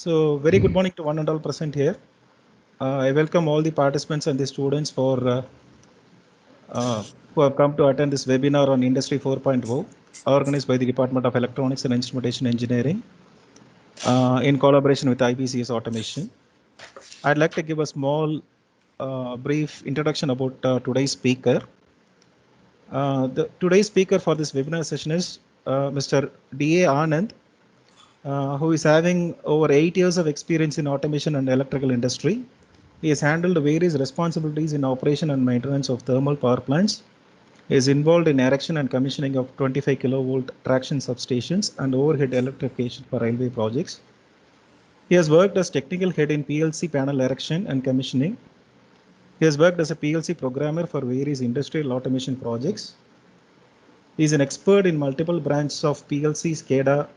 So very good morning to one and all present here. I welcome all the participants and the students who have come to attend this webinar on Industry 4.0 organized by the Department of Electronics and Instrumentation Engineering in collaboration with IBCS Automation. I'd like to give a small brief introduction about today's speaker. Today's speaker for this webinar session is Mr. D.A. Anand, who is having over 8 years of experience in automation and electrical industry. He has handled various responsibilities in operation and maintenance of thermal power plants. He is involved in erection and commissioning of 25 kilovolt traction substations and overhead electrification for railway projects. He has worked as technical head in PLC panel erection and commissioning. He has worked as a PLC programmer for various industrial automation projects. He is an expert in multiple branches of PLC, SCADA,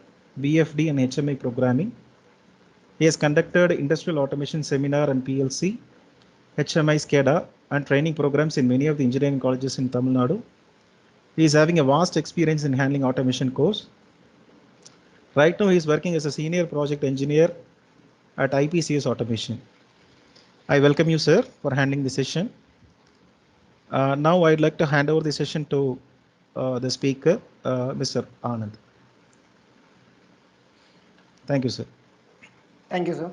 VFD and HMI programming. He has conducted industrial automation seminar and PLC, HMI, SCADA and training programs in many of the engineering colleges in Tamil Nadu. He is having a vast experience in handling automation course. Right now he is working as a senior project engineer at IPCS Automation. I welcome you, sir, for handling the session. Now I'd like to hand over the session to the speaker, Mr. Anand. Thank you, sir. Thank you, sir.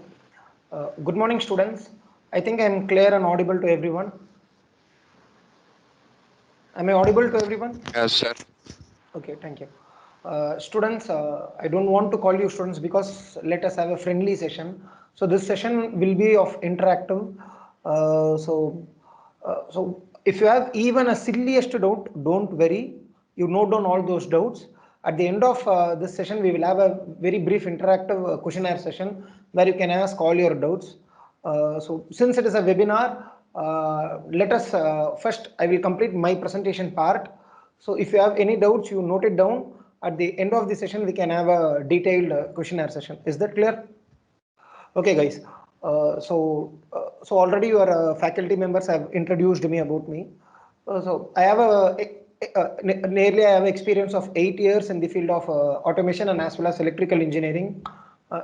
Good morning, students. I think I'm clear and audible to everyone. Am I audible to everyone? Yes, sir. Okay, thank you. Students, I don't want to call you students because let us have a friendly session. So this session will be of interactive. So if you have even a silliest doubt, don't worry. You note down all those doubts. At the end of this session, we will have a very brief interactive questionnaire session where you can ask all your doubts. So since it is a webinar, let us first, I will complete my presentation part. So if you have any doubts, you note it down. At the end of the session, we can have a detailed questionnaire session. Is that clear? Okay, guys. So already your faculty members have introduced me about me. So I have nearly I have experience of 8 years in the field of automation and as well as electrical engineering,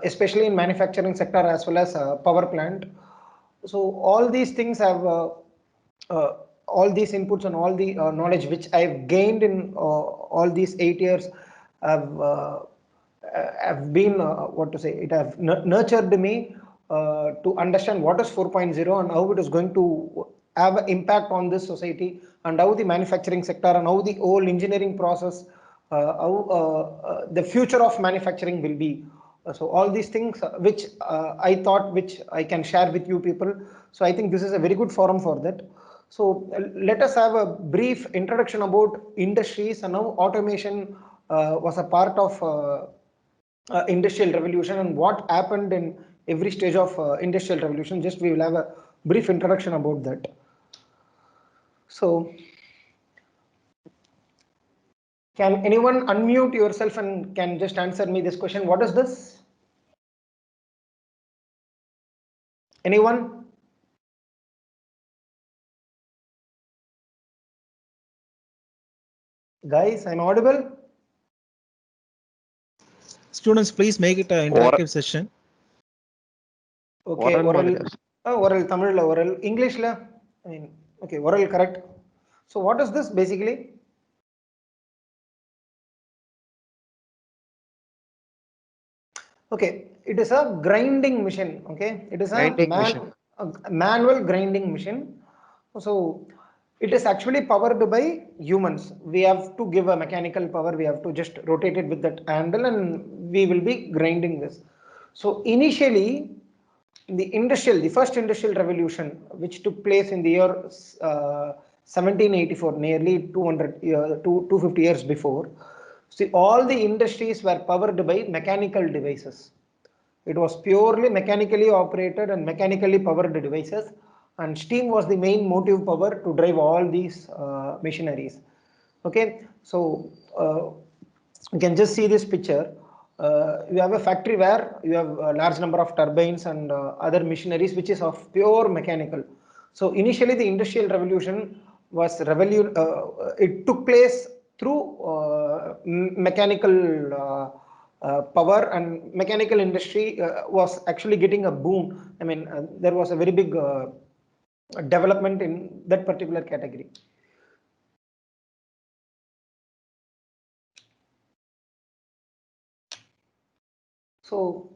especially in manufacturing sector as well as power plant. So all these things have all these inputs and all the knowledge which I've gained in all these 8 years have been what to say, it have nurtured me to understand what is 4.0 and how it is going to have an impact on this society and how the manufacturing sector and how the whole engineering process, how the future of manufacturing will be. So all these things which I thought which I can share with you people. So I think this is a very good forum for that. So let us have a brief introduction about industries and how automation was a part of industrial revolution and what happened in every stage of industrial revolution. Just we will have a brief introduction about that. So can anyone unmute yourself and can just answer me this question? What is this? Anyone? Guys, I'm audible. Students, please make it an interactive session. Okay, oral Tamil la oral English la, I mean, okay, oral correct. So what is this basically? Okay, it is a grinding machine. Okay, it is a manual grinding machine. So it is actually powered by humans. We have to give a mechanical power. We have to just rotate it with that handle and we will be grinding this. So initially, the first industrial revolution, which took place in the year 1784, nearly 250 years before. See, all the industries were powered by mechanical devices. It was purely mechanically operated and mechanically powered devices, and steam was the main motive power to drive all these machineries. Okay, so you can just see this picture. You have a factory where you have a large number of turbines and other machineries which is of pure mechanical. So initially the industrial revolution was it took place through mechanical power and mechanical industry was actually getting a boom. I mean, there was a very big development in that particular category. So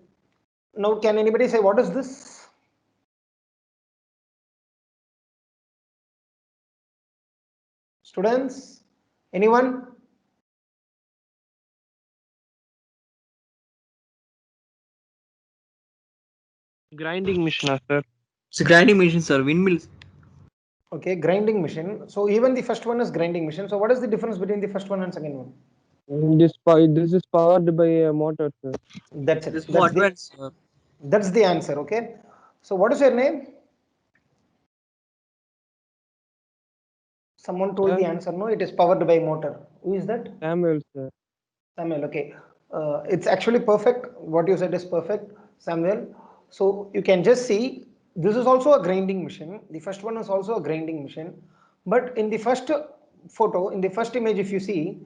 now can anybody say what is this? Students, anyone? Grinding machine, sir. It's a grinding machine, sir. Windmills. Okay, grinding machine. So even the first one is grinding machine. So what is the difference between the first one and second one? This is powered by a motor, sir. That's It is it. more advanced, sir. That's the answer. Okay. So what is your name? Someone told the answer. No, it is powered by motor. Who is that? Samuel, sir. Samuel. Okay. It's actually perfect. What you said is perfect, Samuel. So you can just see this is also a grinding machine. The first one is also a grinding machine. But in the first photo, in the first image, if you see,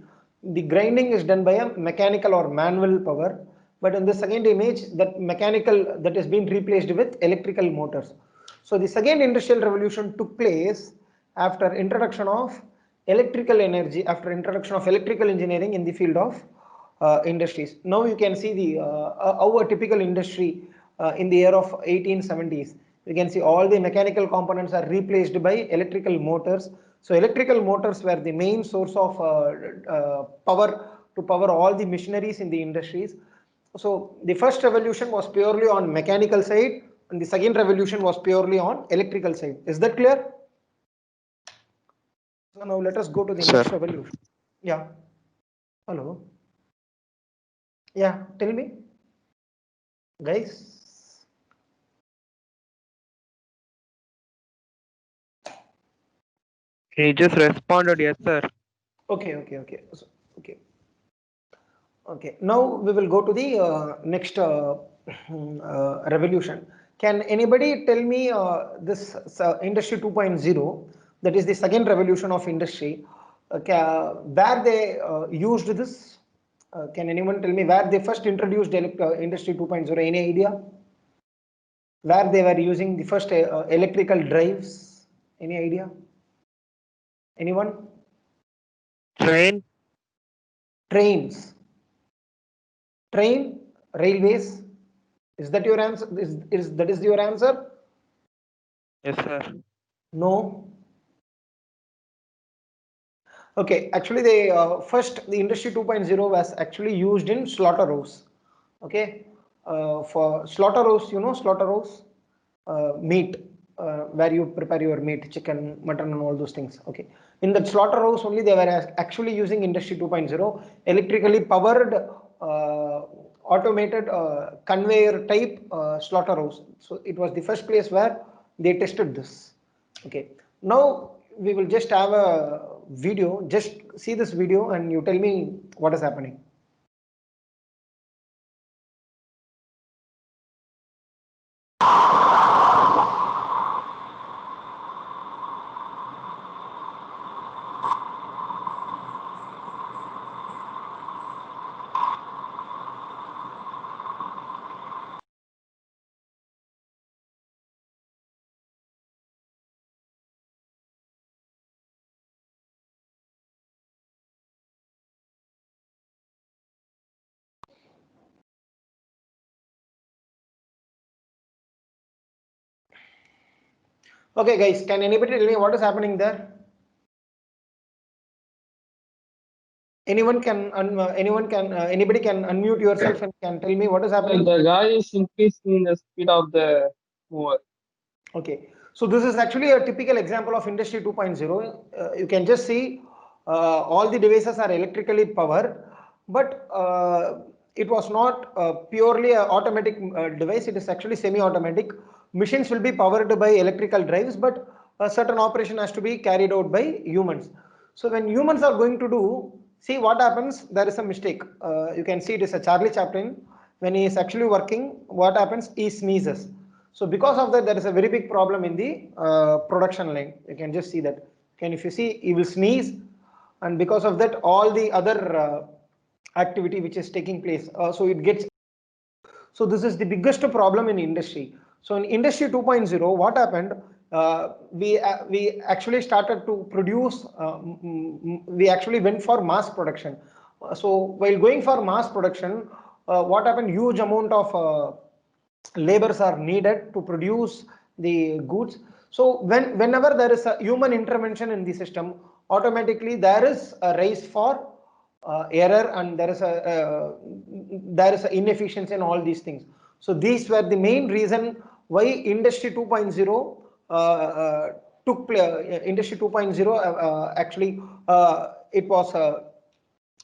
the grinding is done by a mechanical or manual power. But in the second image, that mechanical that is being replaced with electrical motors. So the second industrial revolution took place after introduction of electrical energy, after introduction of electrical engineering in the field of industries. Now you can see the how a typical industry in the year of 1870s. You can see all the mechanical components are replaced by electrical motors. So electrical motors were the main source of power to power all the machineries in the industries. So the first revolution was purely on mechanical side, and the second revolution was purely on electrical side. Is that clear? So now let us go to the next revolution. Yeah. Hello. Yeah, tell me, guys. He just responded, yes, sir. Okay, okay, okay. So, okay. Okay, now we will go to the next revolution. Can anybody tell me this industry 2.0, that is the second revolution of industry, where they used this? Can anyone tell me where they first introduced industry 2.0? Any idea? Where they were using the first electrical drives? Any idea? Anyone? Train. Trains. Train, railways. Is that your answer? That is your answer? Yes, sir. No. Okay, actually the industry 2.0 was actually used in slaughterhouse. Okay, for slaughterhouse, you know slaughterhouse, meat, where you prepare your meat, chicken, mutton, and all those things. Okay, in that slaughterhouse only they were actually using industry 2.0, electrically powered, automated conveyor type slaughterhouse. So it was the first place where they tested this. Okay, now we will just have a video. Just see this video and you tell me what is happening. Okay, guys, can anybody tell me what is happening there? Anybody can unmute yourself and can tell me what is happening. The guy is increasing the speed of the mover. Okay, so this is actually a typical example of industry 2.0. You can just see all the devices are electrically powered, but it was not purely an automatic device. It is actually semi-automatic. Machines will be powered by electrical drives, but a certain operation has to be carried out by humans. So when humans are going to do, see what happens, there is a mistake. You can see it is a Charlie Chaplin. When he is actually working, what happens? He sneezes. So because of that, there is a very big problem in the production line. You can just see that. If you see, he will sneeze, and because of that, all the other activity which is taking place. So it gets. So this is the biggest problem in industry. So in industry 2.0, what happened? We actually started to produce. We actually went for mass production. So while going for mass production, what happened? Huge amount of labors are needed to produce the goods. So whenever there is a human intervention in the system, automatically there is a rise for error, and there is a inefficiency in all these things. So these were the main reason why industry 2.0 took place. Industry 2.0 actually it was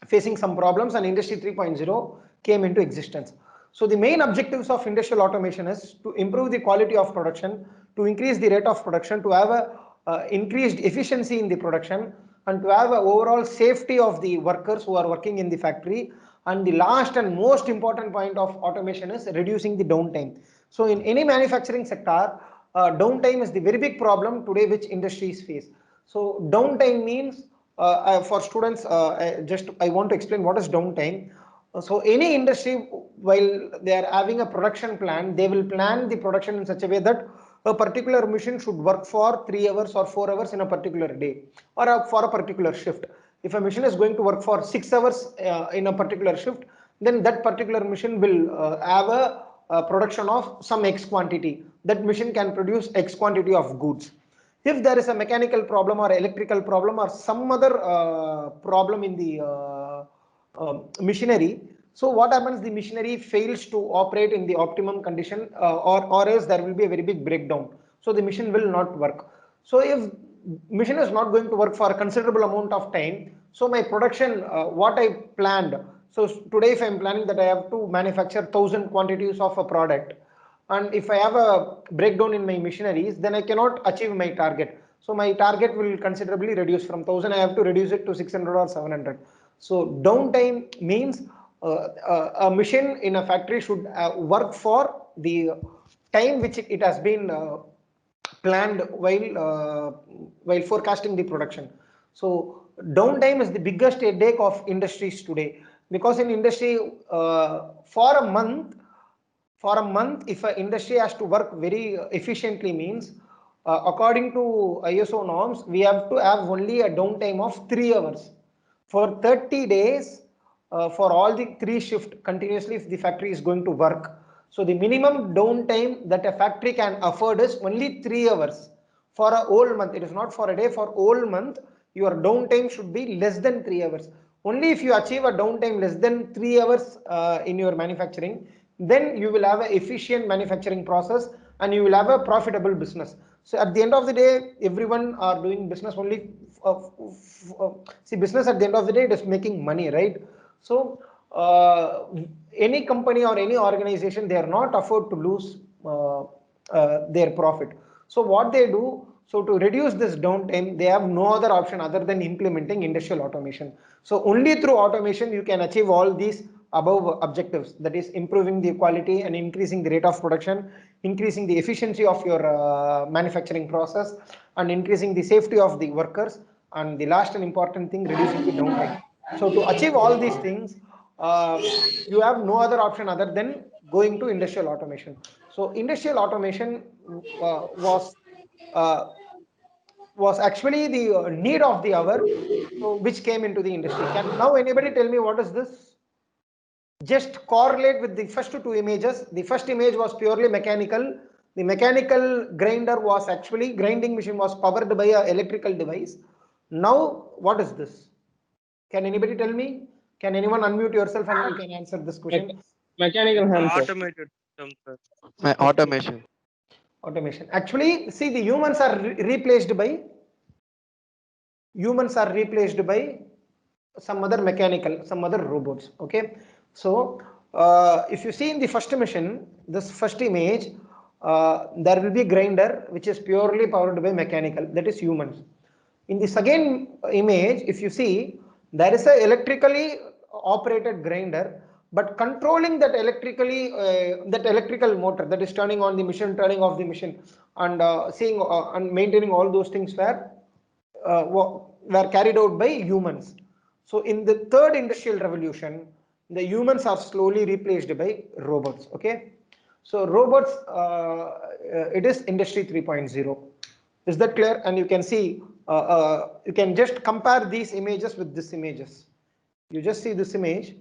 facing some problems, and industry 3.0 came into existence. So the main objectives of industrial automation is to improve the quality of production, to increase the rate of production, to have a increased efficiency in the production, and to have a overall safety of the workers who are working in the factory. And the last and most important point of automation is reducing the downtime. So in any manufacturing sector, downtime is the very big problem today which industries face. So downtime means for students, I want to explain what is downtime. So any industry, while they are having a production plan, they will plan the production in such a way that a particular machine should work for 3 hours or 4 hours in a particular day, or for a particular shift. If a machine is going to work for 6 hours in a particular shift, then that particular machine will have a production of some X quantity. That machine can produce X quantity of goods. If there is a mechanical problem or electrical problem or some other problem in the machinery, so what happens? The machinery fails to operate in the optimum condition, or else there will be a very big breakdown. So the machine will not work. So if machine is not going to work for a considerable amount of time, so my production, what I planned. So today, if I am planning that I have to manufacture 1,000 quantities of a product, and if I have a breakdown in my machineries, then I cannot achieve my target. So my target will considerably reduce. From 1,000, I have to reduce it to 600 or 700. So downtime means a machine in a factory should work for the time which it has been planned while forecasting the production. So downtime is the biggest headache of industries today, because in industry for a month, if an industry has to work very efficiently, means according to ISO norms, we have to have only a downtime of 3 hours for 30 days for all the 3 shifts continuously if the factory is going to work. So the minimum downtime that a factory can afford is only 3 hours for a whole month. It is not for a day. For whole month, your downtime should be less than 3 hours. Only if you achieve a downtime less than 3 hours in your manufacturing, then you will have an efficient manufacturing process and you will have a profitable business. So at the end of the day, everyone are doing business only. See, business at the end of the day, it is making money, right? So any company or any organization, they are not afford to lose their profit. So what they do, so to reduce this downtime, they have no other option other than implementing industrial automation. So only through automation you can achieve all these above objectives, that is improving the quality and increasing the rate of production, increasing the efficiency of your manufacturing process, and increasing the safety of the workers, and the last and important thing, reducing the downtime. So to achieve all these things, you have no other option other than going to industrial automation. So industrial automation uh, was actually the need of the hour, so which came into the industry. Can now anybody tell me what is this? Just correlate with the first 2 images. The first image was purely mechanical. The mechanical grinder was actually, grinding machine was powered by an electrical device. Now what is this? Can anybody tell me? Can anyone unmute yourself and you can answer this question? Mechanical hand, sir. Automated system, sir. Automation. Automation. Actually, see, the humans are replaced by some other mechanical, some other robots. Okay. So if you see in the first mission, this first image, there will be grinder which is purely powered by mechanical, that is humans. In the second image, if you see, there is a electrically operated grinder, but controlling that electrical motor, that is turning on the machine, turning off the machine, and seeing and maintaining all those things were carried out by humans. So in the third industrial revolution, the humans are slowly replaced by robots. Okay, so robots, it is industry 3.0. Is that clear? And you can see, you can just compare these images with these images. You just see this image.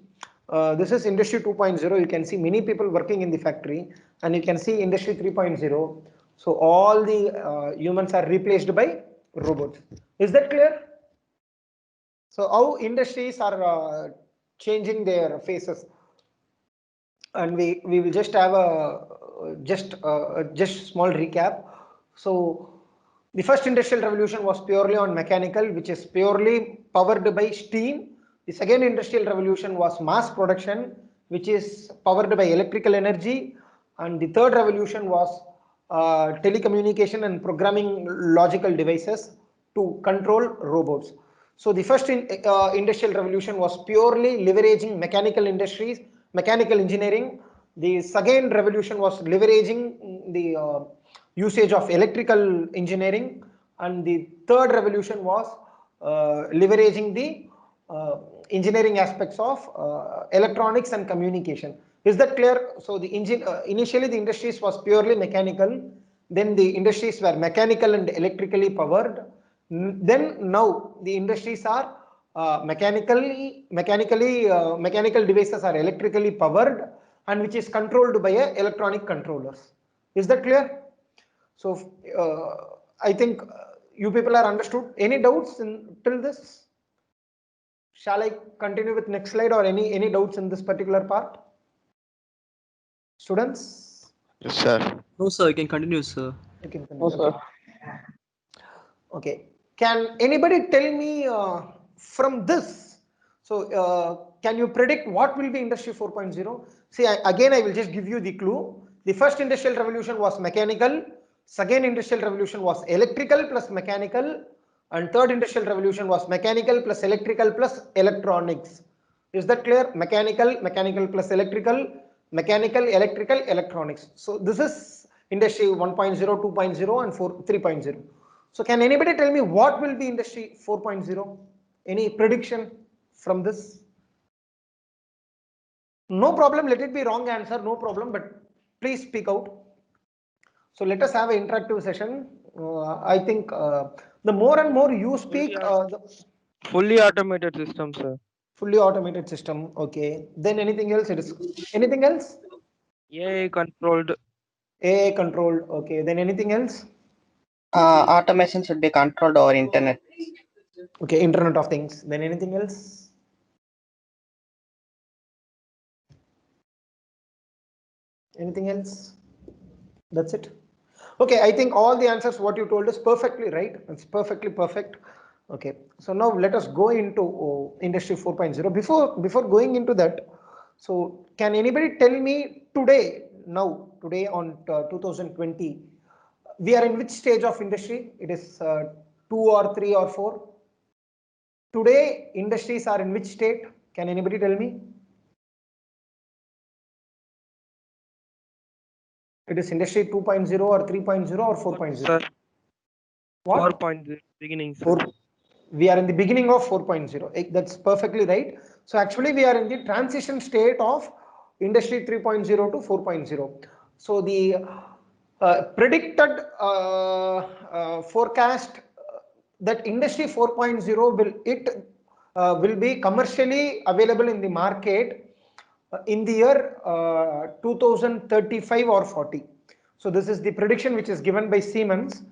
This is industry 2.0. You can see many people working in the factory, and you can see industry 3.0. So all the humans are replaced by robots. Is that clear? So how industries are changing their faces, and we will just have a just small recap. So the first industrial revolution was purely on mechanical, which is purely powered by steam. The second industrial revolution was mass production, which is powered by electrical energy. And the third revolution was telecommunication and programming logical devices to control robots. So the first industrial revolution was purely leveraging mechanical industries, mechanical engineering. The second revolution was leveraging the usage of electrical engineering, and the third revolution was leveraging the engineering aspects of electronics and communication. Is that clear? So the initially the industries was purely mechanical, then the industries were mechanical and electrically powered. Then now the industries are mechanical devices are electrically powered, and which is controlled by electronic controllers. Is that clear? So I think you people are understood. Any doubts in till this? Shall I continue with next slide, or any doubts in this particular part? Students? Yes, sir. No, sir. You can continue, sir. You can continue. No, sir. Okay. Can anybody tell me from this? So can you predict what will be industry 4.0? See, again, I will just give you the clue. The first industrial revolution was mechanical. Second industrial revolution was electrical plus mechanical. And third industrial revolution was mechanical plus electrical plus electronics. Is that clear? Mechanical plus electrical, mechanical, electrical, electronics. So this is industry 1.0, 2.0 and 3.0. So can anybody tell me what will be industry 4.0? Any prediction from this? No problem, let it be wrong answer, no problem, but please speak out. So let us have an interactive session. I think the more and more you speak, the Fully automated system, sir. fully automated system. Okay. Then anything else? It is anything else? AI controlled. AI controlled. Okay. Then anything else? Automation should be controlled over internet. Okay. Internet of Things. Then anything else? Anything else? That's it. Okay, I think all the answers what you told is perfectly right. It's perfectly perfect. Okay, so now let us go into industry 4.0. Before going into that, so can anybody tell me today on 2020, we are in which stage of industry? It is 2 or 3 or 4? Today industries are in which state? Can anybody tell me? It is industry 2.0 or 3.0 or 4.0? Sir, What? 4.0 beginning, sir. We are in the beginning of 4.0. That's perfectly right. So actually we are in the transition state of industry 3.0 to 4.0. So the predicted forecast that industry 4.0 will be commercially available in the market in the year 2035 or 40. So this is the prediction which is given by Siemens.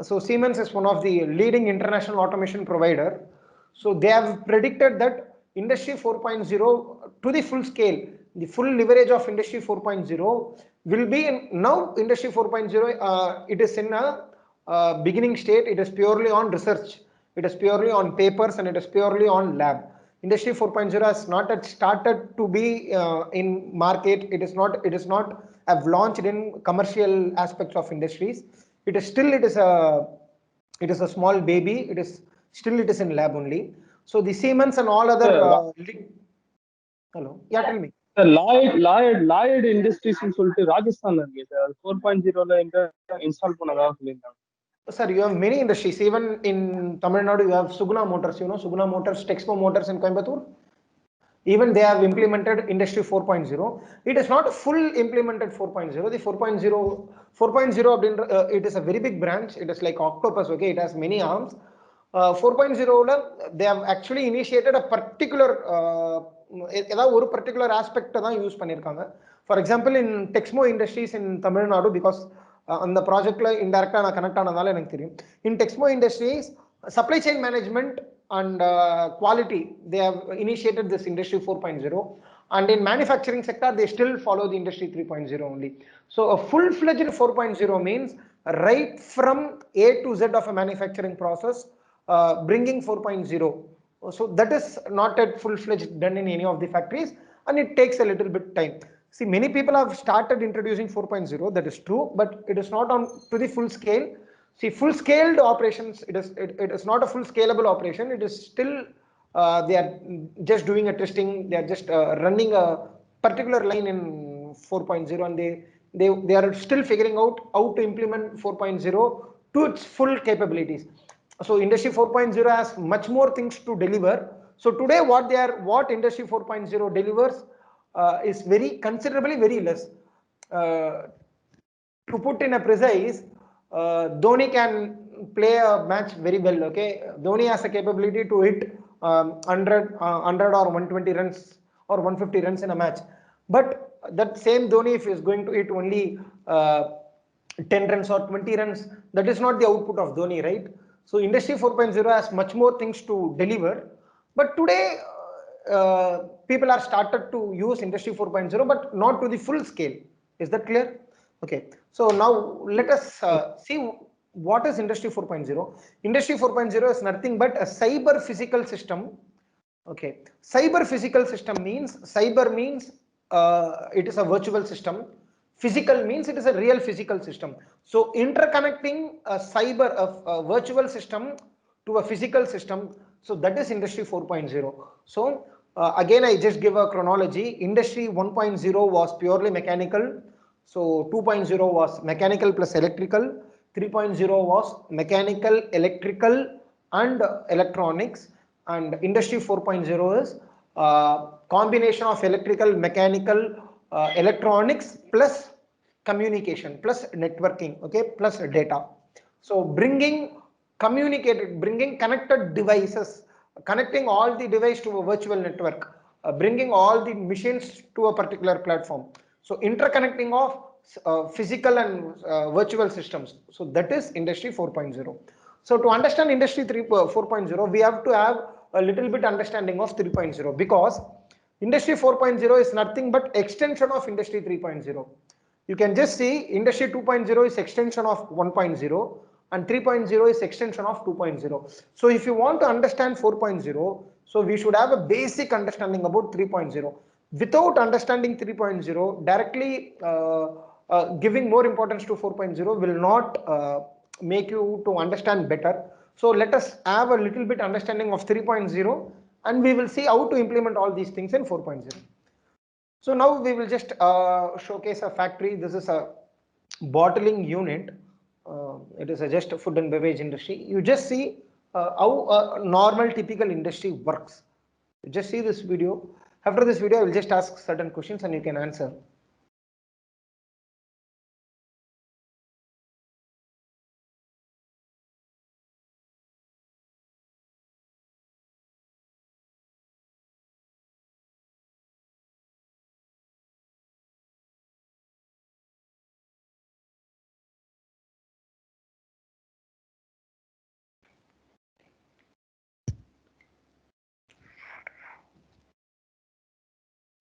So Siemens is one of the leading international automation provider. So they have predicted that industry 4.0 to the full scale, the full leverage of industry 4.0 will be in now industry 4.0. It is in a beginning state. It is purely on research. It is purely on papers and it is purely on lab. Industry 4.0 has not yet started to be in market. It is not have launched in commercial aspects of industries. It is a small baby. It is in lab only. So the Siemens and all other hello, yeah, tell me. Sir, Lloyd Industries ன்னு சொல்லிட்டு ராஜஸ்தான்ல இருக்கு sir 4.0ல install பண்ணதா சொல்லியிருக்காங்க. Sir, you have many industries. Even in Tamil Nadu, you have Suguna Motors. You know Suguna Motors, Texmo Motors in Coimbatore. Even they have implemented Industry 4.0. It is not a full implemented 4.0. The 4.0, it is a very big branch. It is like octopus. Okay, it has many arms. 4.0 they have actually initiated a particular ஏதாவது ஒரு particular aspect தான் use பண்ணிருக்காங்க. For example, in Texmo Industries in Tamil Nadu, because அந்த ப்ராஜெக்ட்ல இன்டைரக்டா நான் connect ஆனதால எனக்கு தெரியும். In Texmo Industries, supply chain management and quality, they have initiated this Industry 4.0, and in manufacturing sector they still follow the Industry 3.0 only. So a full-fledged 4.0 means right from A to Z of a manufacturing process, bringing 4.0. So that is not at full-fledged done in any of the factories, and it takes a little bit time. See, many people have started introducing 4.0, that is true, but it is not on to the full scale. See, full scaled operations, it is not a full scalable operation. It is still they are just doing a testing. They are just running a particular line in 4.0, and they are still figuring out how to implement 4.0 to its full capabilities. So Industry 4.0 has much more things to deliver. So today what Industry 4.0 delivers is very considerably very less. To put in a precise, Dhoni can play a match very well. Okay, Dhoni has a capability to hit 100 or 120 runs or 150 runs in a match. But that same Dhoni, if he is going to hit only 10 runs or 20 runs, that is not the output of Dhoni, right? So Industry 4.0 has much more things to deliver. But today, people are started to use Industry 4.0, but not to the full scale. Is that clear? Okay. So now let us see what is Industry 4.0. Industry 4.0 is nothing but a cyber physical system. Okay. Cyber physical system means, cyber means it is a virtual system. Physical means it is a real physical system. So interconnecting a cyber, a virtual system to a physical system. So that is Industry 4.0. So again, I just give a chronology. Industry 1.0 was purely mechanical. So 2.0 was mechanical plus electrical. 3.0 was mechanical, electrical, and electronics. And Industry 4.0 is combination of electrical, mechanical, electronics plus communication plus networking, okay, plus data. So bringing connected devices, connecting all the device to a virtual network, bringing all the machines to a particular platform. So interconnecting of physical and virtual systems. So that is Industry 4.0. So to understand Industry 4.0, we have to have a little bit understanding of 3.0, because Industry 4.0 is nothing but extension of Industry 3.0. You can just see Industry 2.0 is extension of 1.0 and 3.0 is extension of 2.0. So if you want to understand 4.0, so we should have a basic understanding about 3.0. Without understanding 3.0, directly giving more importance to 4.0 will not make you to understand better. So let us have a little bit understanding of 3.0, and we will see how to implement all these things in 4.0. So now we will just showcase a factory. This is a bottling unit. It is just a food and beverage industry. You just see how a normal typical industry works. You just see this video. After this video, I will just ask certain questions and you can answer.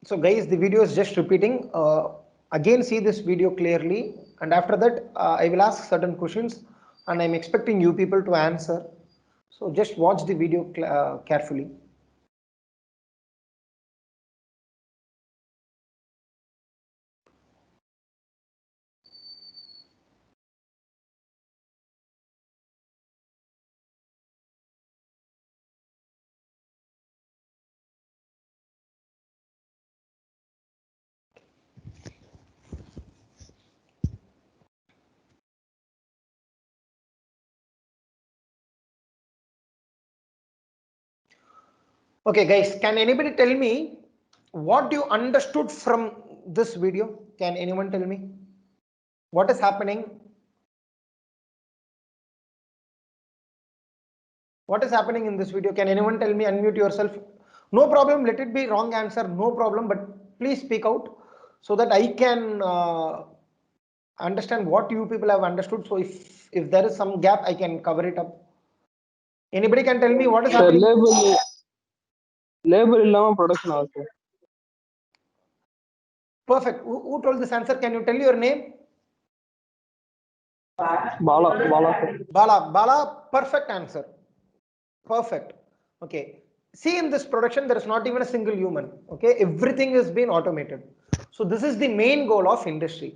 So guys, the video is just repeating. Again, see this video clearly, and after that, I will ask certain questions, and I'm expecting you people to answer. So just watch the video carefully. Okay, guys, can anybody tell me what you understood from this video? Can anyone tell me what is happening? What is happening in this video? Can anyone tell me? Unmute yourself. No problem. Let it be wrong answer. No problem. But please speak out so that I can understand what you people have understood. So if there is some gap, I can cover it up. Anybody can tell me what is Sir, happening? labor illama production also. Perfect. Who told this answer? Can you tell your name? Bala, sir. Bala. Perfect answer. Perfect. Okay. See, in this production, there is not even a single human. Okay. Everything has been automated. So this is the main goal of industry.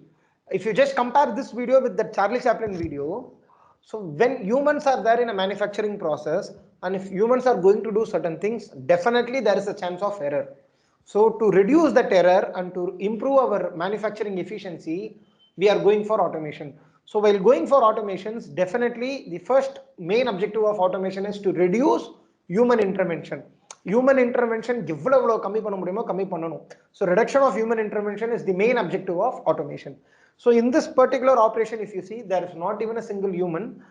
If you just compare this video with the Charlie Chaplin video, so when humans are there in a manufacturing process, and if humans are going to do certain things, definitely there is a chance of error. So to reduce that error and to improve our manufacturing efficiency, we are going for automation. So while going for automations, definitely the first main objective of automation is to reduce human intervention. Human intervention, so reduction of human intervention is the main objective of automation. So in this particular operation, if you see, there is not even a single human.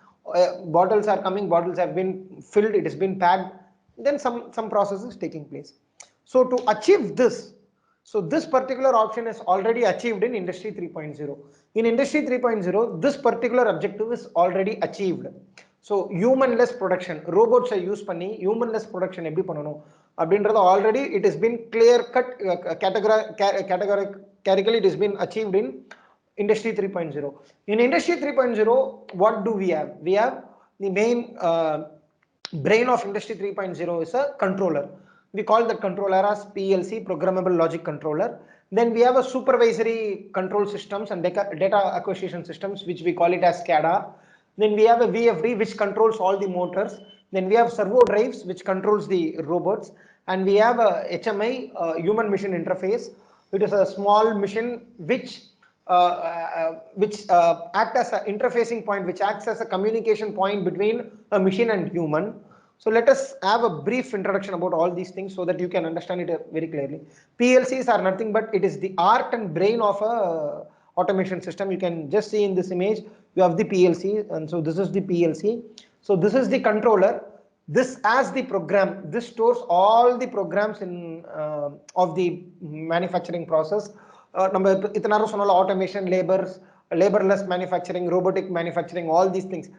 Bottles are coming, bottles have been filled, it has been packed, then some process is taking place. So to achieve this, so this particular option is already achieved in Industry 3.0. In Industry 3.0, this particular objective is already achieved. So humanless production, robots are used பண்ணி humanless production எப்படி பண்ணணும் அப்படின்றது already it has been clear cut categorically it has been achieved in Industry 3.0. In Industry 3.0, what do we have? We have the main brain of Industry 3.0 is a controller. We call the controller as PLC, programmable logic controller. Then we have a supervisory control systems and data acquisition systems, which we call it as SCADA. Then we have a VFD, which controls all the motors. Then we have servo drives, which controls the robots. And we have a HMI, human machine interface. It is a small machine which act as an interfacing point, which acts as a communication point between a machine and human. So let us have a brief introduction about all these things so that you can understand it very clearly. PLCs are nothing but it is the heart and brain of a automation system. You can just see in this image, you have the PLC, and so this is the PLC. So this is the controller. This as the program, this stores all the programs in of the manufacturing process. Number automation, laborless manufacturing, robotic manufacturing, all these things.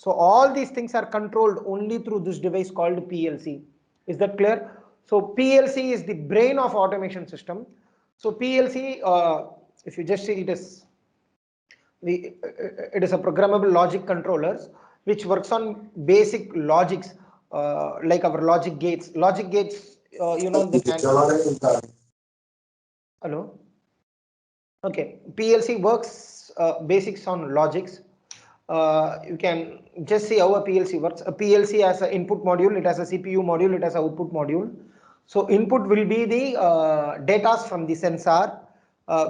So all these things are controlled only through this device called PLC. Is that clear? So PLC is the brain of automation system. So PLC, if you just see, it is a programmable logic controllers which works on basic logics like our logic gates. Logic gates, you know, they can. Hello. Okay, PLC works basics on logics. You can just see how a PLC works. A PLC has an input module, it has a CPU module, it has an output module. So input will be the data from the sensor,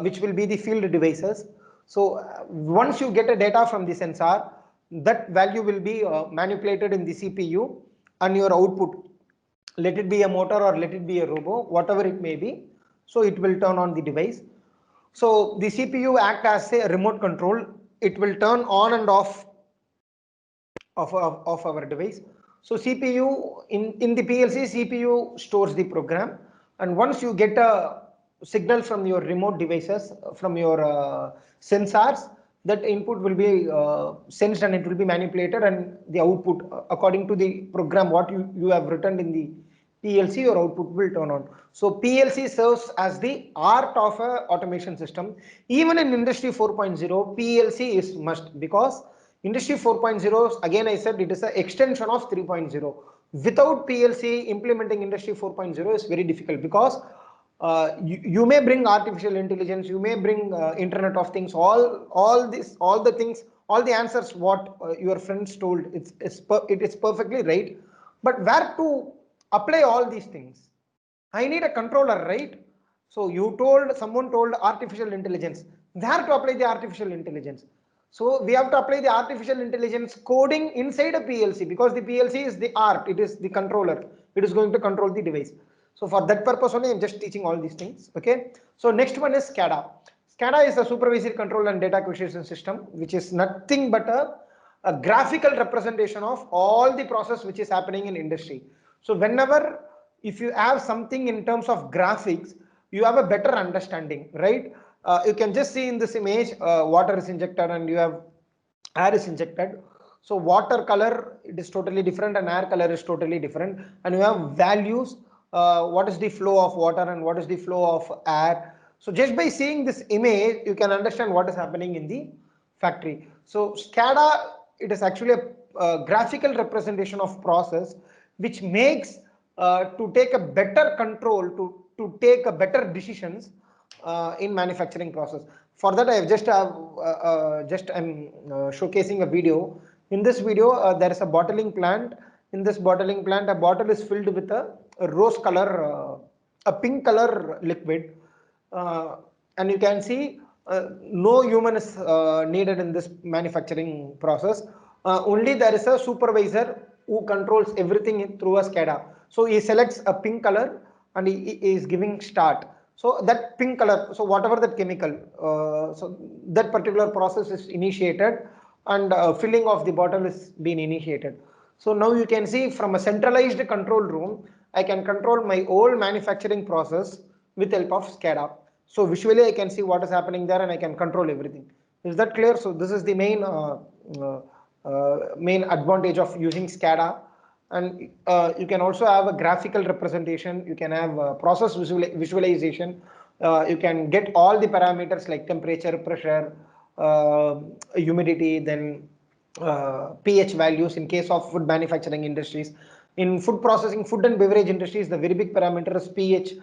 which will be the field devices. So once you get a data from the sensor, that value will be manipulated in the CPU, and your output, let it be a motor or let it be a robo, whatever it may be, so it will turn on the device. So the CPU act as a remote control. It will turn on and off of our device. So CPU in the PLC, CPU stores the program, and once you get a signal from your remote devices, from your sensors, that input will be sensed and it will be manipulated, and the output according to the program what you have written in the PLC, your output will turn on. So PLC serves as the heart of a automation system. Even in Industry 4.0, PLC is must, because Industry 4.0, again I said, it is an extension of 3.0. Without PLC, implementing Industry 4.0 is very difficult, because you may bring artificial intelligence, you may bring Internet of Things, all the things, all the answers what your friends told, it is perfectly right, but where to apply all these things? I need a controller, right? So someone told artificial intelligence. Where to apply the artificial intelligence? So we have to apply the artificial intelligence coding inside a PLC, because the PLC is the art, it is the controller, it is going to control the device. So for that purpose only, I'm just teaching all these things. Okay. So next one is SCADA. SCADA is a supervisory control and data acquisition system, which is nothing but a graphical representation of all the process which is happening in industry. So whenever, if you have something in terms of graphics, you have a better understanding, right? You can just see in this image, water is injected and you have air is injected. So water color, it is totally different and air color is totally different, and you have values, what is the flow of water and what is the flow of air. So just by seeing this image, you can understand what is happening in the factory. So SCADA, it is actually a graphical representation of process, which makes to take a better control, to take a better decisions in manufacturing process. For that, I have I'm showcasing a video. In this video, there is a bottling plant. In this bottling plant, a bottle is filled with a rose color, a pink color liquid, and you can see no human is needed in this manufacturing process. Only there is a supervisor who controls everything through a SCADA. So he selects a pink color and he is giving start. So that pink color, so whatever that chemical, so that particular process is initiated, and filling of the bottle is being initiated. So now you can see from a centralized control room, I can control my whole manufacturing process with help of SCADA. So visually I can see what is happening there and I can control everything. Is that clear? So this is the main advantage of using SCADA. And you can also have a graphical representation. You can have process visualization. You can get all the parameters like temperature, pressure, humidity, then pH values in case of food manufacturing industries. In food processing, food and beverage industries, the very big parameter is pH.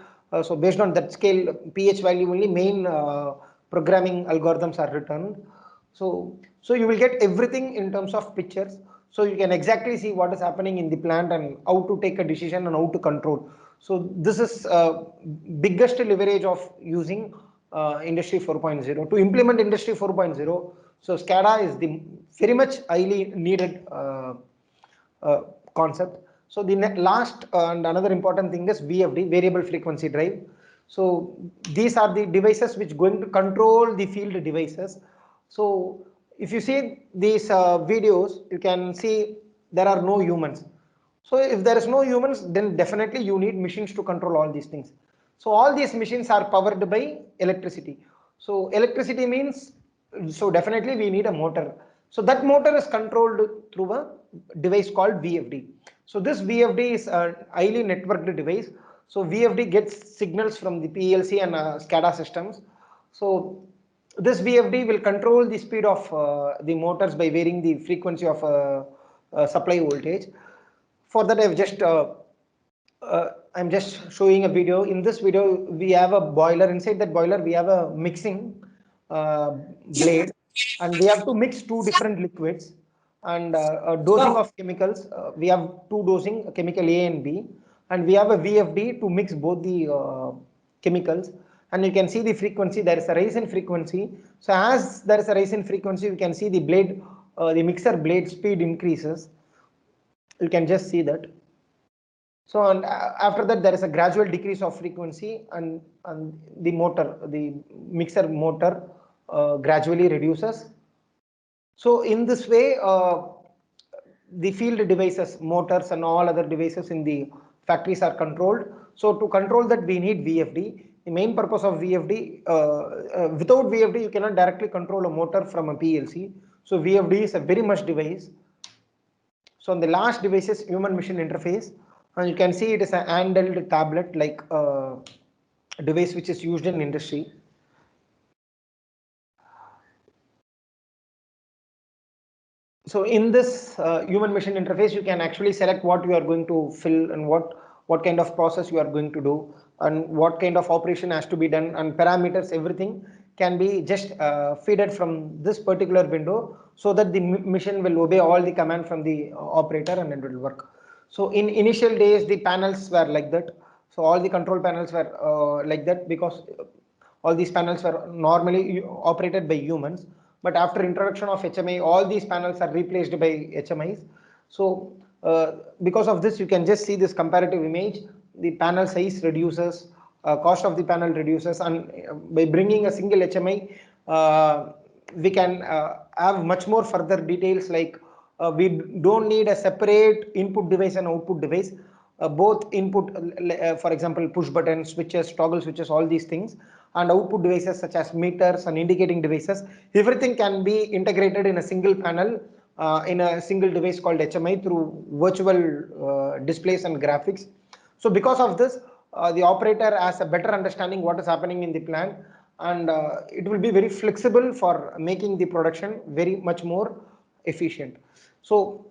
So based on that scale, pH value only main programming algorithms are written. So you will get everything in terms of pictures. So you can exactly see what is happening in the plant and how to take a decision and how to control. So this is biggest leverage of using Industry 4.0. To implement Industry 4.0, so SCADA is the very much highly needed concept. So the last and another important thing is VFD, variable frequency drive. So these are the devices which going to control the field devices. So if you see these videos, you can see there are no humans. So if there is no humans, then definitely you need machines to control all these things. So all these machines are powered by electricity. So electricity means, so definitely we need a motor. So that motor is controlled through a device called VFD. So this VFD is a highly networked device. So VFD gets signals from the PLC and SCADA systems. So this VFD will control the speed of the motors by varying the frequency of supply voltage. For that, I'm just showing a video. In this video, we have a boiler. Inside that boiler, we have a mixing blade, and we have to mix two different liquids and dosing of chemicals. We have two dosing, chemical A and B, and we have a VFD to mix both the chemicals. And you can see the frequency, there is a rise in frequency. So as there is a rise in frequency, you can see the blade, the mixer blade speed increases. You can just see that. So and after that, there is a gradual decrease of frequency, and the motor, the mixer motor gradually reduces. So in this way, the field devices, motors and all other devices in the factories are controlled. So to control that, we need VFD. The main purpose of VFD, without VFD, you cannot directly control a motor from a PLC. So VFD is a very much device. So on the last device is human machine interface, and you can see it is a handheld tablet like device which is used in industry. So in this human machine interface, you can actually select what you are going to fill and what kind of process you are going to do and what kind of operation has to be done, and parameters, everything can be just fed from this particular window, so that the machine will obey all the command from the operator and it will work. So in initial days, the panels were like that. So all the control panels were like that, because all these panels were normally operated by humans. But after introduction of HMI, all these panels are replaced by HMIs. So because of this, you can just see this comparative image. the panel size reduces, cost of the panel reduces, and by bringing a single HMI, we can have much more further details like we don't need a separate input device and output device. Both input, for example, push buttons, switches, toggle switches, all these things, and output devices such as meters and indicating devices, everything can be integrated in a single panel in a single device called HMI through virtual displays and graphics. So because of this, the operator has a better understanding what is happening in the plant, and it will be very flexible for making the production very much more efficient. So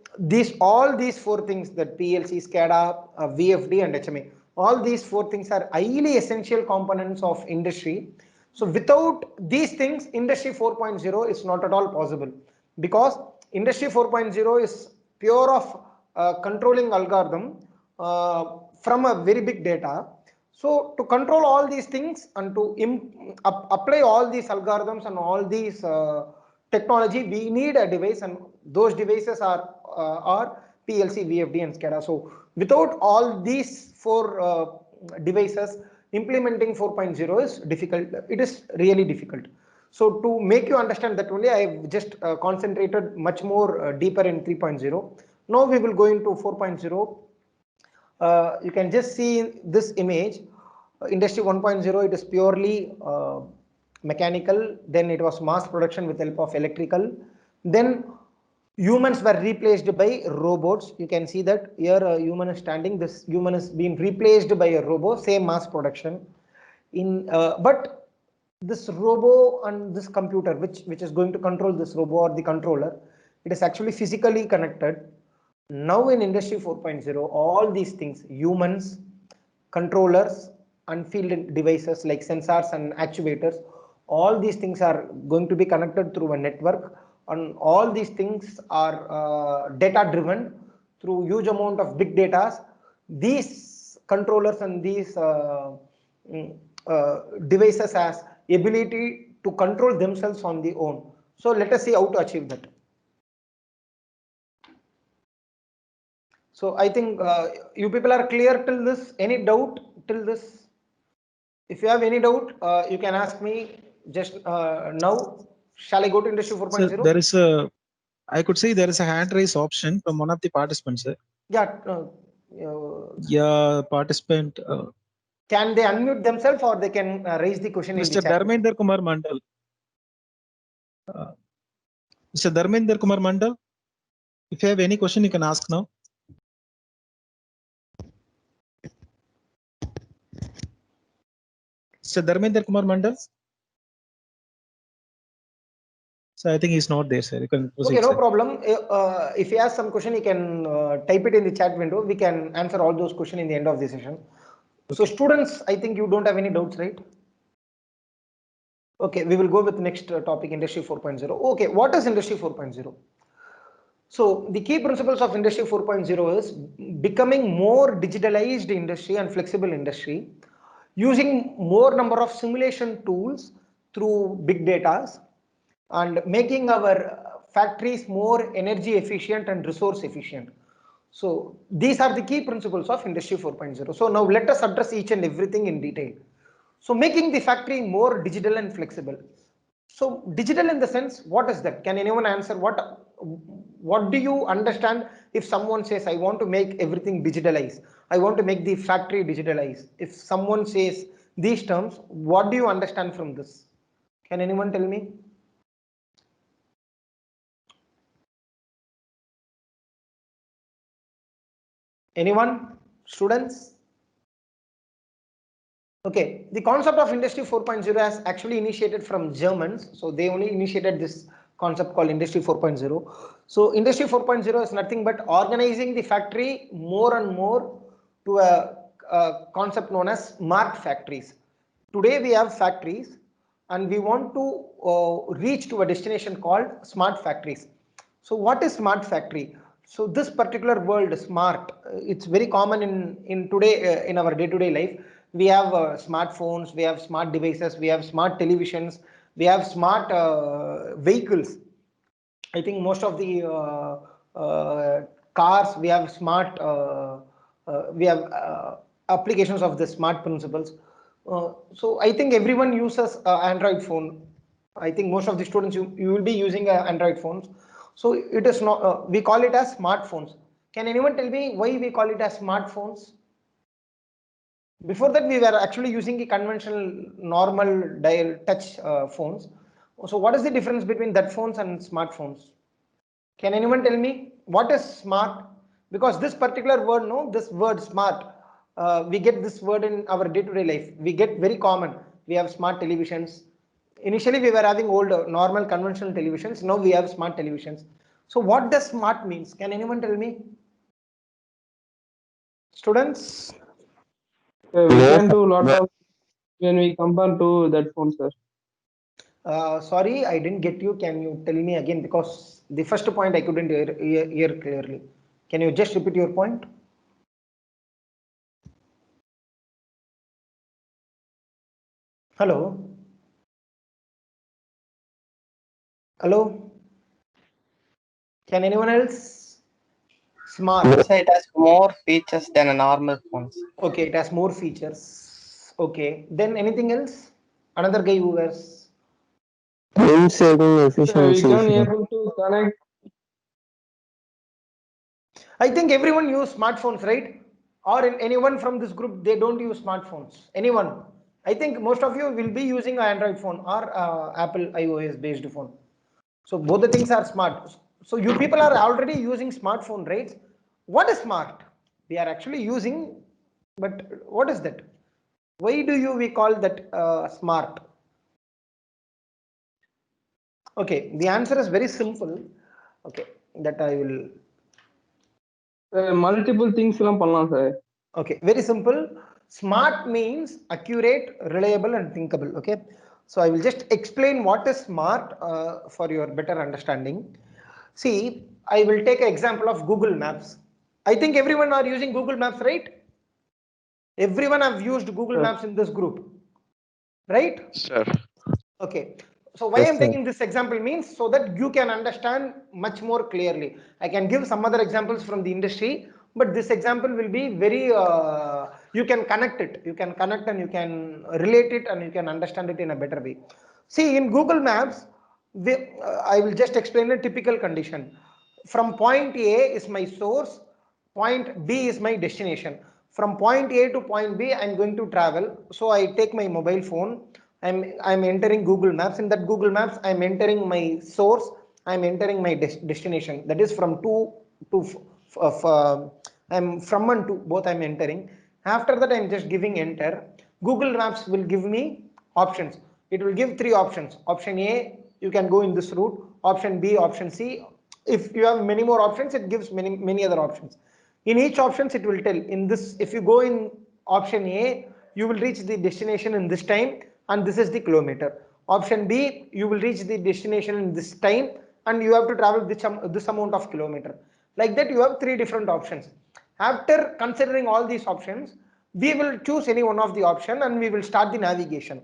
all these four things, that PLC, SCADA, VFD and HMI, all these four things are highly essential components of industry. So without these things, industry 4.0 is not at all possible, because industry 4.0 is pure of controlling algorithm from a very big data. So to control all these things and to apply all these algorithms and all these technology, we need a device, and those devices are PLC, VFD and SCADA. So without all these four devices, implementing 4.0 is difficult. It is really difficult. So to make you understand that only, I have just concentrated much more deeper in 3.0. Now we will go into 4.0. You can just see this image. Industry 1.0, it is purely mechanical. Then it was mass production with help of electrical. Then humans were replaced by robots. You can see that here a human is standing. This human is being replaced by a robot. Same mass production. But this robo and this computer, which is going to control this robo or the controller, it is actually physically connected. Now in industry 4.0, all these things, humans, controllers and field devices like sensors and actuators, all these things are going to be connected through a network, and all these things are data driven through huge amount of big data. These controllers and these devices has ability to control themselves on their own. So let us see how to achieve that. So I think you people are clear till this. Any doubt till this? If you have any doubt, you can ask me just now. Shall I go to industry 4.0? So there is a, I could say there is a hand raise option from one of the participants. Sir. Yeah. Yeah, participant. Can they unmute themselves, or they can raise the question in the Mr. chat? Dharmender Kumar Mandal. Mr. Dharmender Kumar Mandal, if you have any question, you can ask now. Mr. Dharmender Kumar Mandal. So I think he's not there, sir. You can proceed. Okay, no sir. problem. If he has some question, he can type it in the chat window. We can answer all those questions in the end of the session. So students, I think you don't have any doubts, right? Okay, we will go with the next topic, industry 4.0. Okay, what is industry 4.0? So the key principles of industry 4.0 is becoming more digitalized industry and flexible industry, using more number of simulation tools through big data, and making our factories more energy efficient and resource efficient. So these are the key principles of industry 4.0. So now let us address each and everything in detail. So making the factory more digital and flexible. So digital in the sense, what is that? Can anyone answer? What do you understand if someone says, I want to make everything digitalized, I want to make the factory digitalized? If someone says these terms, what do you understand from this? Can anyone tell me? Anyone? Students? Okay, the concept of industry 4.0 has actually initiated from Germans. So they only initiated this concept called industry 4.0. So industry 4.0 is nothing but organizing the factory more and more to a concept known as smart factories. Today we have factories and we want to reach to a destination called smart factories. So what is smart factory? So this particular word smart, it's very common in today in our day-to-day life. We have smartphones, we have smart devices, we have smart televisions, we have smart vehicles. I think most of the cars, we have smart, we have applications of the smart principles. So I think everyone uses Android phone. I think most of the students you will be using Android phones. So it is not we call it as smartphones. Can anyone tell me why we call it as smartphones? Before that we were actually using the conventional normal dial touch phones. So what is the difference between that phones and smartphones? Can anyone tell me what is smart? Because this particular word, no, this word smart, we get this word in our day-to-day life. We get very common. We have smart televisions. Initially, we were having old, normal, conventional televisions. Now we have smart televisions. So, what does smart means? Can anyone tell me? Students? We can do a lot of when we compare to that phone, sir. Sorry, I didn't get you. Can you tell me again? Because the first point I couldn't hear clearly. Can you just repeat your point? Hello? Hello? Can anyone else? Smart. So it has more features than a normal phone. Okay, it has more features. Okay. Then anything else? Another guy who wears. Time saving We efficiency. can able to connect. I think everyone use smartphones, right? Or anyone from this group, they don't use smartphones. Anyone? I think most of you will be using an Android phone or Apple iOS based phone. So both the things are smart. So you people are already using smartphone, right? What is smart? We are actually using, but what is that? Why do we call that smart? Okay, the answer is very simple. Okay, that I will. Multiple things எல்லாம் பண்ணலாம் sir. Okay, very simple. Smart means accurate, reliable, and thinkable. Okay, so I will just explain what is smart for your better understanding. See, I will take an example of Google Maps. I think everyone are using Google Maps, right? Everyone have used Google Maps in this group, right? Sir. Okay. So why Yes, I'm sir. taking this example means so that you can understand much more clearly. I can give some other examples from the industry, but this example will be very, you can connect it. You can connect and you can relate it and you can understand it in a better way. See, in Google Maps, I will just explain a typical condition. From point A is my source, point B is my destination. From point A to point B, I'm going to travel. So I take my mobile phone. I'm entering Google Maps. In that Google Maps, I'm entering my source. I'm entering my destination. That is from two to I'm from and to both I'm entering. After that, I'm just giving enter. Google Maps will give me options. It will give three options. Option A, you can go in this route. Option B, option C. If you have many more options, it gives many other options. In each options, it will tell in this, if you go in option A, you will reach the destination in this time and this is the kilometer. Option B, you will reach the destination in this time and you have to travel this amount of kilometer. Like that, you have three different options. After considering all these options, we will choose any one of the option and we will start the navigation.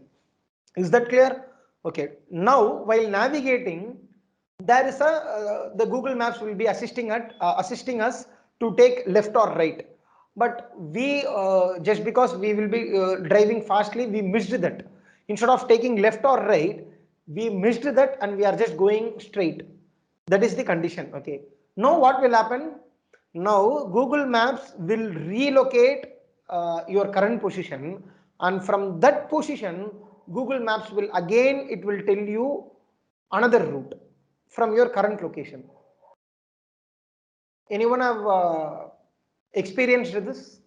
Is that clear? Okay. Now, while navigating, there is a the Google Maps will be assisting us to take left or right. But we just because we will be driving fastly, we missed that. Instead of taking left or right, we missed that and we are just going straight. That is the condition. Okay. Now what will happen? Now Google Maps will relocate your current position, and from that position, Google Maps will again, it will tell you another route from your current location. Anyone have experienced this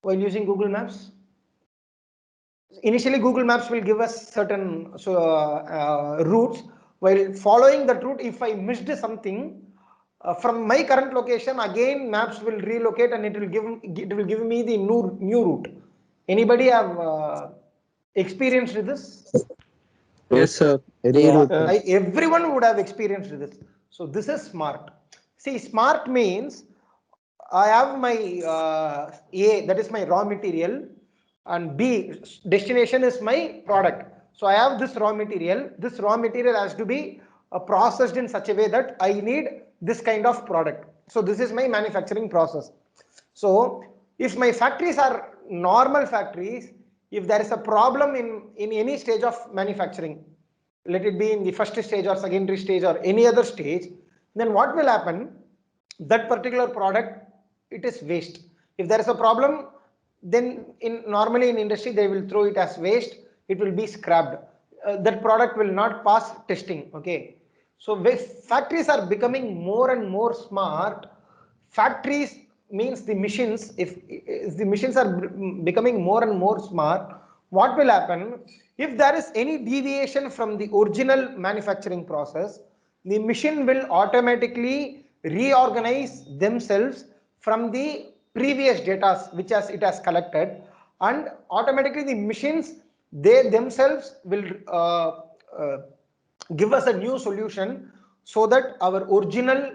while using Google Maps? Initially, Google Maps will give us certain routes. While following that route, if I missed something from my current location, again Maps will relocate and it will give me the new route. Anybody have experienced this? Yes, sir. Reroute. Everyone would have experienced this. So this is smart. See, smart means I have my A, that is my raw material, and B, destination is my product. So I have this raw material. This raw material has to be processed in such a way that I need this kind of product. So this is my manufacturing process. So if my factories are normal factories, if there is a problem in any stage of manufacturing, let it be in the first stage or secondary stage or any other stage, then what will happen? That particular product, it is waste. If there is a problem, then normally in industry they will throw it as waste. It will be scrapped. That product will not pass testing. Okay. So factories are becoming more and more smart. Factories means the machines. If the machines are becoming more and more smart, what will happen? If there is any deviation from the original manufacturing process, the machine will automatically reorganize themselves from the previous data which it has collected, and automatically the machines, they themselves will give us a new solution, so that our original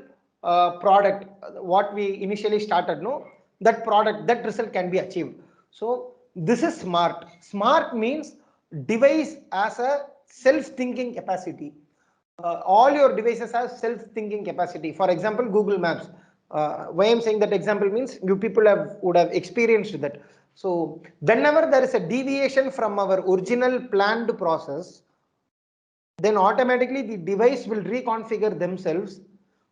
product, what we initially started, no, that product, that result can be achieved. So this is smart. Smart means device as a self-thinking capacity. All your devices have self-thinking capacity. For example, Google Maps. Why I'm saying that example means you people would have experienced that. So whenever there is a deviation from our original planned process, then automatically the device will reconfigure themselves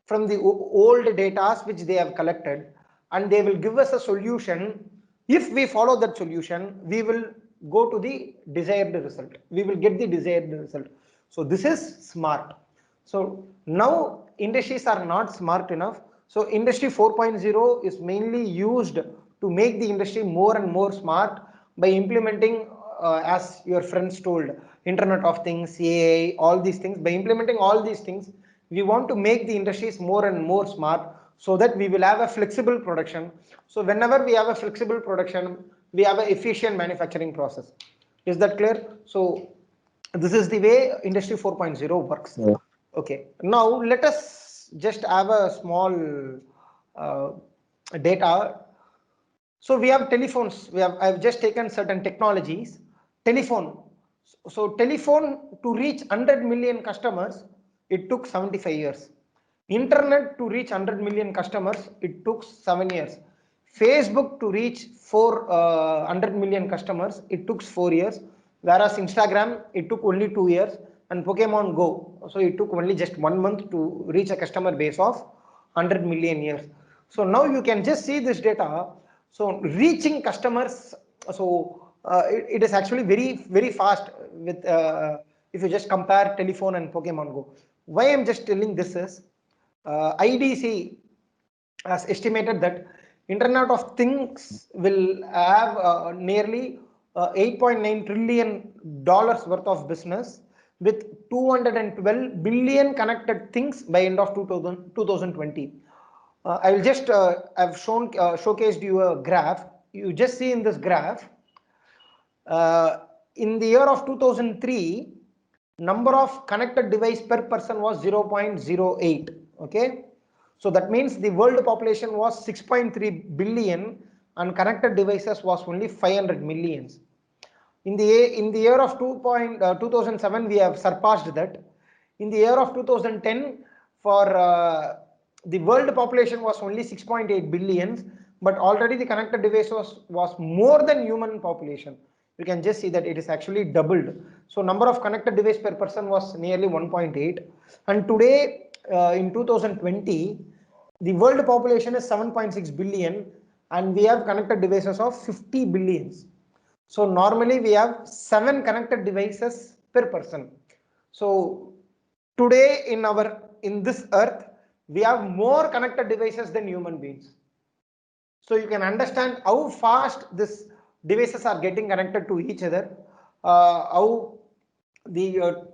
from the old data which they have collected, and they will give us a solution. If we follow that solution, we will go to the desired result. We will get the desired result. So this is smart. So now industries are not smart enough. So industry 4.0 is mainly used to make the industry more and more smart by implementing, as your friends told, Internet of Things, AI, all these things. By implementing all these things, we want to make the industries more and more smart, so that we will have a flexible production. So whenever we have a flexible production, we have an efficient manufacturing process. Is that clear? So this is the way industry 4.0 works. Yeah. Okay, now let us just have a small data. So we have telephones. I've just taken certain technologies. Telephone. So telephone, to reach 100 million customers, it took 75 years. Internet, to reach 100 million customers, it took 7 years. Facebook, to reach 100 million customers, it took 4 years. Whereas Instagram, it took only 2 years. And Pokemon Go, so it took only just 1 month to reach a customer base of 100 million years. So now you can just see this data. So reaching customers, so it is actually very fast with if you just compare telephone and Pokemon Go. Why I'm just telling this is, IDC has estimated that Internet of Things will have nearly $8.9 trillion worth of business, with 212 billion connected things by end of 2020. I will just I've showcased you a graph. You just see in this graph, in the year of 2003, number of connected device per person was 0.08. Okay, so that means the world population was 6.3 billion and connected devices was only 500 millions. In the year of 2007, we have surpassed that. In the year of 2010, for the world population was only 6.8 billions, but already the connected device was more than human population. You can just see that it is actually doubled. So number of connected device per person was nearly 1.8, and today in 2020, the world population is 7.6 billion, and we have connected devices of 50 billions. So normally we have 7 connected devices per person. So today in this earth, we have more connected devices than human beings. So you can understand how fast these devices are getting connected to each other. How the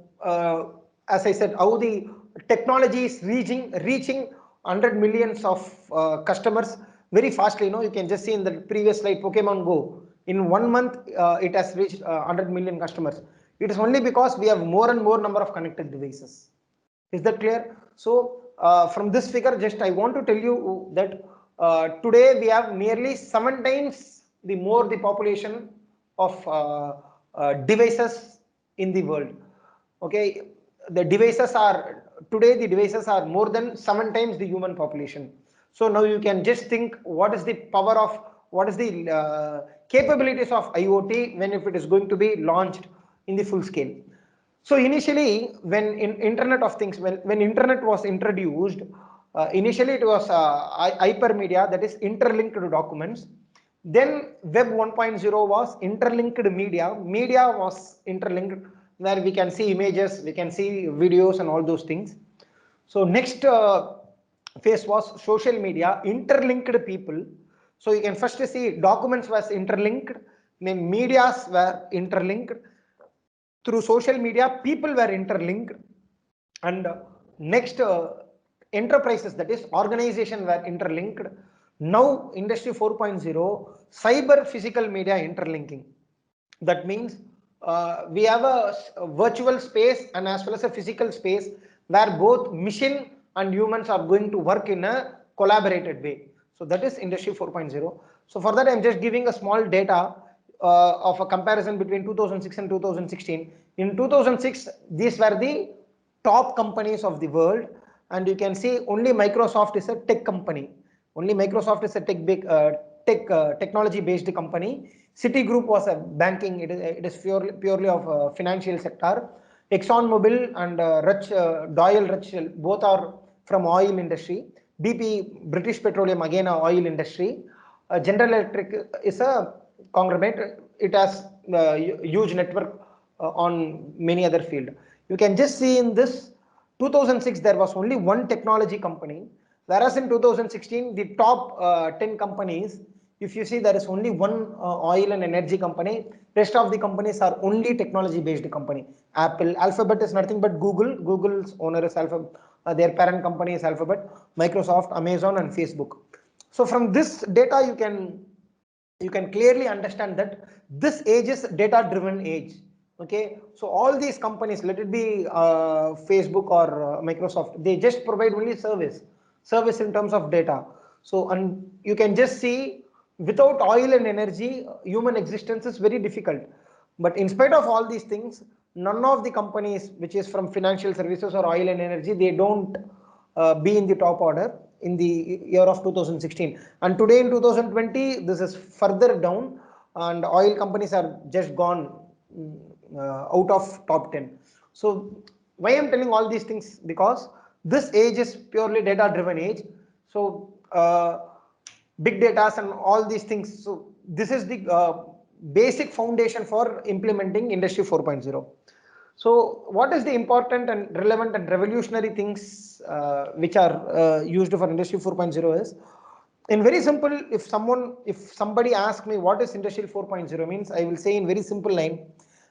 as I said, how the technology is reaching 100 millions of customers very fastly. You can just see in the previous slide, Pokemon Go. In 1 month, it has reached 100 million customers. It is only because we have more and more number of connected devices. Is that clear? So from this figure, just I want to tell you that today we have nearly 7 times the population of devices in the world. Okay, the devices are more than 7 times the human population. So now you can just think what is the power of what is the capabilities of IoT when if it is going to be launched in the full scale. So initially, when Internet of Things, when Internet was introduced, initially it was hypermedia, that is interlinked documents. Then Web 1.0 was interlinked media. Media was interlinked, where we can see images, we can see videos and all those things. So next phase was social media, interlinked people. So you can first see documents was interlinked, then medias were interlinked. Through social media, people were interlinked, and next enterprises, that is organization, were interlinked. Now industry 4.0, cyber physical media interlinking. That means we have a virtual space and as well as a physical space where both machine and humans are going to work in a collaborated way. So that is industry 4.0. So for that, I'm just giving a small data of a comparison between 2006 and 2016. In 2006, these were the top companies of the world, and you can see only Microsoft is a tech company. Only Microsoft is a technology based company. Citigroup was a banking, it is purely of financial sector. ExxonMobil and Doyle Rutschel, both are from oil industry. BP, British Petroleum, again a oil industry. General Electric is a conglomerate, it has huge network on many other field. You can just see in this 2006 there was only one technology company, whereas in 2016 the top 10 companies, if you see, there is only one oil and energy company. Rest of the companies are only technology based company. Apple, Alphabet is nothing but Google. Google's owner is Alphabet, their parent company is Alphabet. Microsoft, Amazon and Facebook. So from this data you can clearly understand that this age is data driven age. Okay, so all these companies, let it be Facebook or Microsoft, they just provide only service in terms of data. So, and you can just see, without oil and energy, human existence is very difficult. But in spite of all these things, none of the companies which is from financial services or oil and energy, they don't be in the top order in the year of 2016. And today in 2020, this is further down, and oil companies are just gone out of top 10. So why I'm telling all these things, because this age is purely data driven age. So big data and all these things, so this is the basic foundation for implementing industry 4.0. So what is the important and relevant and revolutionary things which are used for industry 4.0 is, in very simple, if somebody asks me what is industry 4.0 means, I will say in very simple line,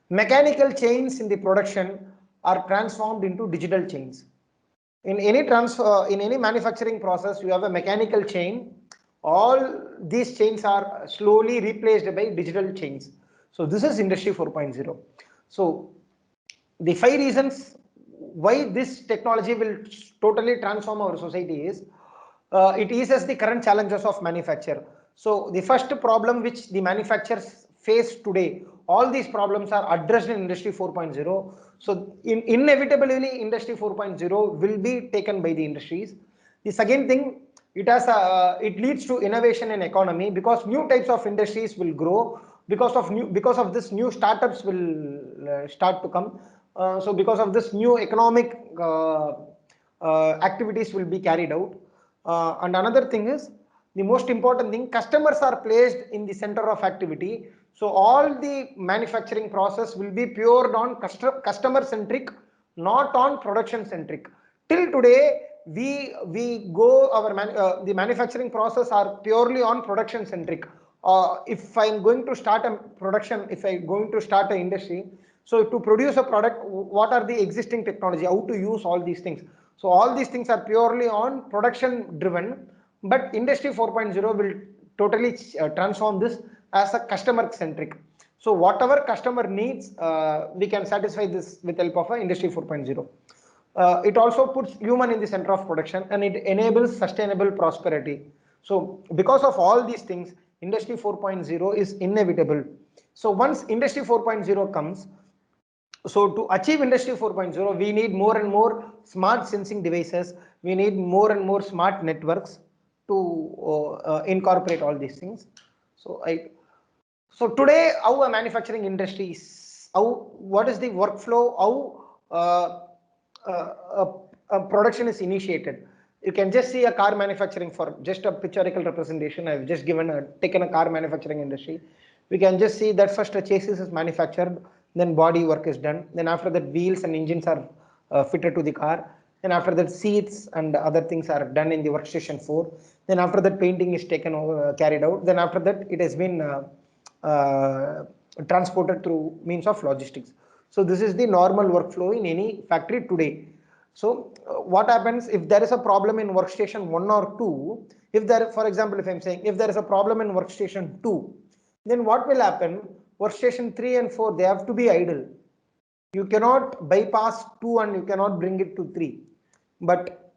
mechanical chains in the production are transformed into digital chains. In any manufacturing process, you have a mechanical chain. All these chains are slowly replaced by digital chains. So this is industry 4.0. So the 5 reasons why this technology will totally transform our society is, it eases the current challenges of manufacture. So the first problem which the manufacturers face today, all these problems are addressed in industry 4.0. So inevitably industry 4.0 will be taken by the industries. The second thing, it leads to innovation in economy, because new types of industries will grow, because of this new startups will start to come. So because of this, new economic activities will be carried out. And another thing is, the most important thing, customers are placed in the center of activity. So all the manufacturing process will be pure on customer centric, not on production centric. Till today, the manufacturing process are purely on production centric. If I'm going to start a production, if I'm going to start an industry, so to produce a product, what are the existing technology, how to use all these things. So all these things are purely on production driven, but industry 4.0 will totally transform this as a customer centric. So whatever customer needs, we can satisfy this with help of industry 4.0. It also puts human in the center of production, and it enables sustainable prosperity. So because of all these things, industry 4.0 is inevitable. So once industry 4.0 comes, so to achieve industry 4.0, we need more and more smart sensing devices, we need more and more smart networks to incorporate all these things. So today, how a manufacturing industry is, what is the workflow, how production is initiated. You can just see a car manufacturing, for just a pictorial representation. I've just taken a car manufacturing industry. We can just see that first a chassis is manufactured, then body work is done. Then after that, wheels and engines are fitted to the car. Then after that, seats and other things are done in the workstation 4. Then after that, painting is taken over, carried out. Then after that, it has been transported through means of logistics. So this is the normal workflow in any factory today. So what happens if there is a problem in workstation 1 or 2? If there, for example, if I'm saying if there is a problem in workstation 2, then what will happen? Workstation 3 and 4, they have to be idle. You cannot bypass 2 and you cannot bring it to 3. But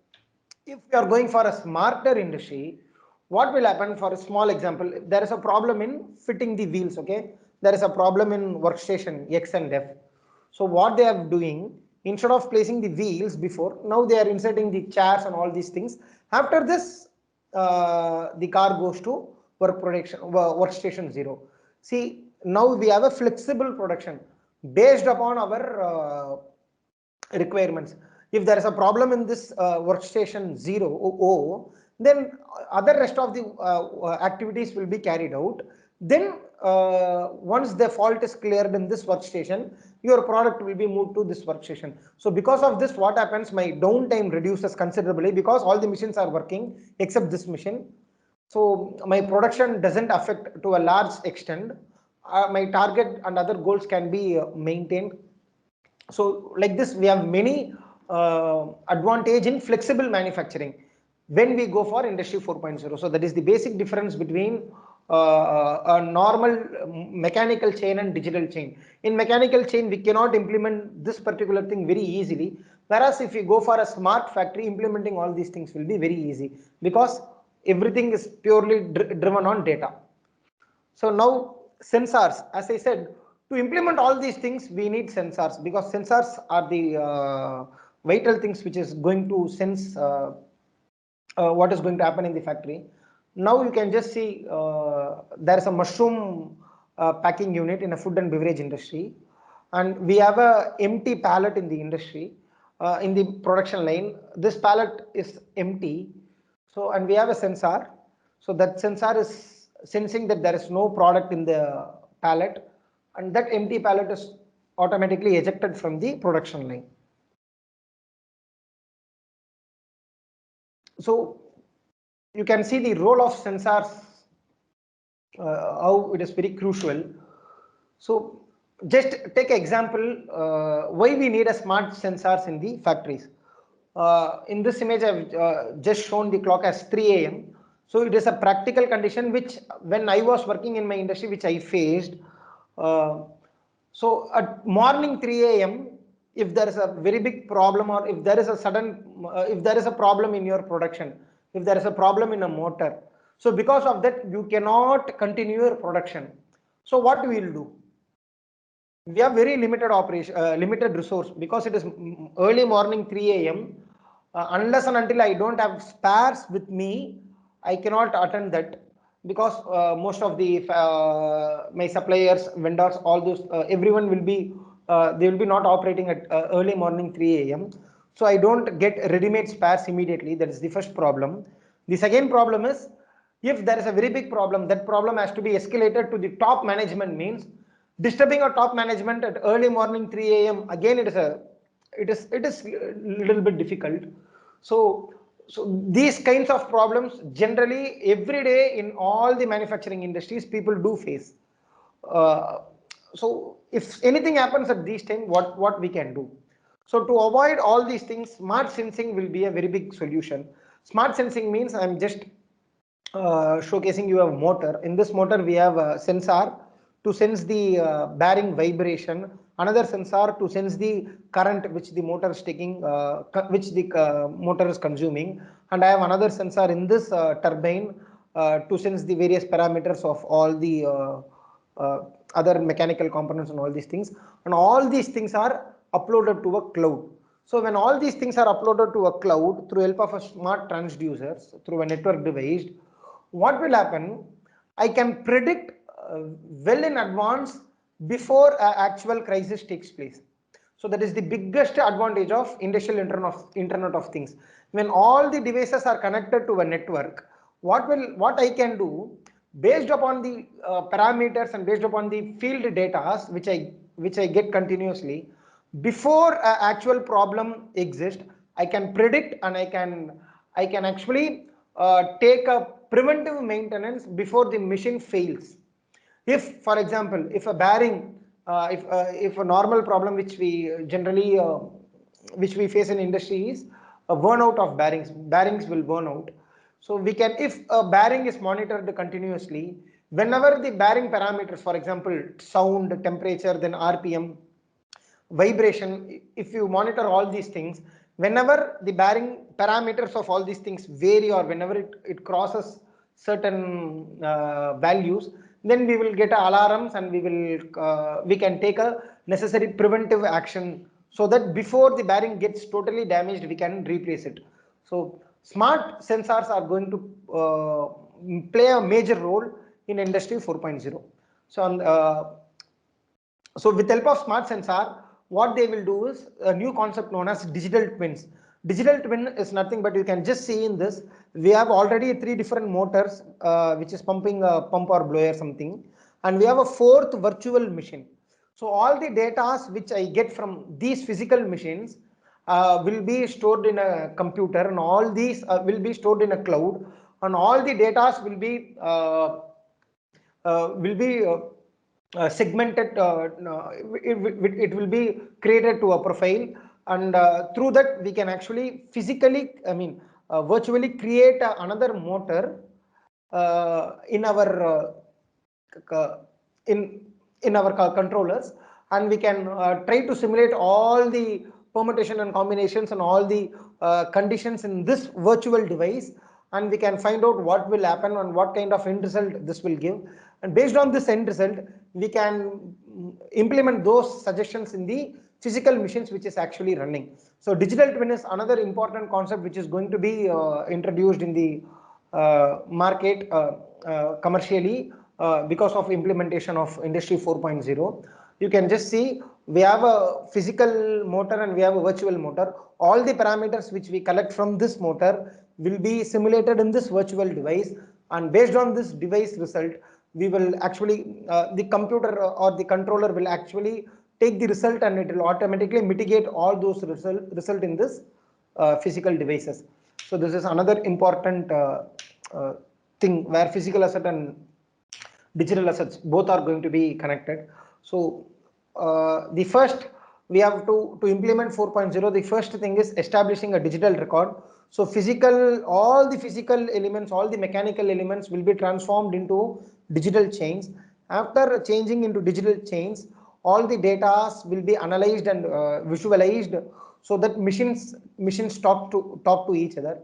if you are going for a smarter industry, what will happen? For a small example, there is a problem in fitting the wheels. Okay, there is a problem in workstation X and F. So what they are doing, instead of placing the wheels before, now they are inserting the chairs and all these things. After this, the car goes to workstation 0. See, now we have a flexible production based upon our requirements. If there is a problem in this workstation 0, then other rest of the activities will be carried out. Then once the fault is cleared in this workstation, your product will be moved to this workstation. So because of this, what happens? My downtime reduces considerably because all the machines are working except this machine. So my production doesn't affect to a large extent. My target and other goals can be maintained. So like this, we have many advantage in flexible manufacturing when we go for industry 4.0. So that is the basic difference between a normal mechanical chain and digital chain. In mechanical chain, we cannot implement this particular thing very easily. Whereas if you go for a smart factory, implementing all these things will be very easy because everything is purely driven on data. So now sensors, as I said, to implement all these things, we need sensors because sensors are the vital things which is going to sense what is going to happen in the factory. Now you can just see there is a mushroom packing unit in a food and beverage industry, and we have a empty pallet in the industry in the production line. This pallet is empty, so and we have a sensor. So that sensor is sensing that there is no product in the pallet, and that empty pallet is automatically ejected from the production line. So you can see the role of sensors, how it is very crucial. So just take an example, why we need a smart sensors in the factories. In this image, I've just shown the clock as 3 a.m. So it is a practical condition which when I was working in my industry, which I faced. So at morning 3 a.m., if there is a very big problem or if there is a sudden, if there is a problem in your production, if there is a problem in a motor, so because of that, you cannot continue your production. So what we will do? We have very limited operation, limited resource because it is early morning 3 a.m. Unless and until I don't have spares with me, I cannot attend that because most of the my suppliers, vendors, all those, everyone will be they will be not operating at early morning 3 a.m. So I don't get ready-made spares immediately. That is the first problem. The second problem is if there is a very big problem, that problem has to be escalated to the top management. Means disturbing a top management at early morning 3 a.m. again it is a little bit difficult. So these kinds of problems generally every day in all the manufacturing industries people do face. So if anything happens at these time, what we can do? So to avoid all these things, smart sensing will be a very big solution. Smart sensing means I'm just showcasing you a motor. In this motor we have a sensor to sense the bearing vibration, another sensor to sense the current which the motor is taking, which the motor is consuming, and I have another sensor in this turbine to sense the various parameters of all the other mechanical components and all these things, and all these things are uploaded to a cloud. So when all these things are uploaded to a cloud through help of a smart transducers through a network device, what will happen? I can predict well in advance before actual crisis takes place. So that is the biggest advantage of industrial internet of things. When all the devices are connected to a network, what I can do based upon the parameters and based upon the field data which I get continuously before actual problem exists, I can predict and I can actually take a preventive maintenance before the machine fails. If, for example, if a bearing, if a normal problem which we generally which we face in industry is a burnout of bearings will burn out. So we can, if a bearing is monitored continuously, whenever the bearing parameters, for example, sound, temperature, then RPM, vibration, if you monitor all these things, whenever the bearing parameters of all these things vary or whenever it crosses certain values, then we will get alarms and we can take a necessary preventive action so that before the bearing gets totally damaged we can replace it. So smart sensors are going to play a major role in industry 4.0. So with help of smart sensor, what they will do is a new concept known as digital twins. Digital twin is nothing but you can just see in this, we have already 3 different motors which is pumping a pump or blower something, and we have a 4th virtual machine. So all the data which I get from these physical machines will be stored in a computer, and all these will be stored in a cloud, and all the data will be segmented, it will be created to a profile, and through that we can actually physically, virtually create another motor in our in our controllers, and we can try to simulate all the permutation and combinations and all the conditions in this virtual device, and we can find out what will happen and what kind of end result this will give, and based on this end result we can implement those suggestions in the physical machines which is actually running. So digital twin is another important concept which is going to be introduced in the market commercially because of implementation of industry 4.0. You can just see we have a physical motor and we have a virtual motor. All the parameters which we collect from this motor will be simulated in this virtual device, and based on this device result we will actually the computer or the controller will actually take the result and it will automatically mitigate all those result in this physical devices. So this is another important thing where physical asset and digital assets both are going to be connected. So the first we have to implement 4.0, the first thing is establishing a digital record. So all the physical elements, all the mechanical elements will be transformed into digital chains. After changing into digital chains, all the data will be analyzed and visualized so that machines talk to each other.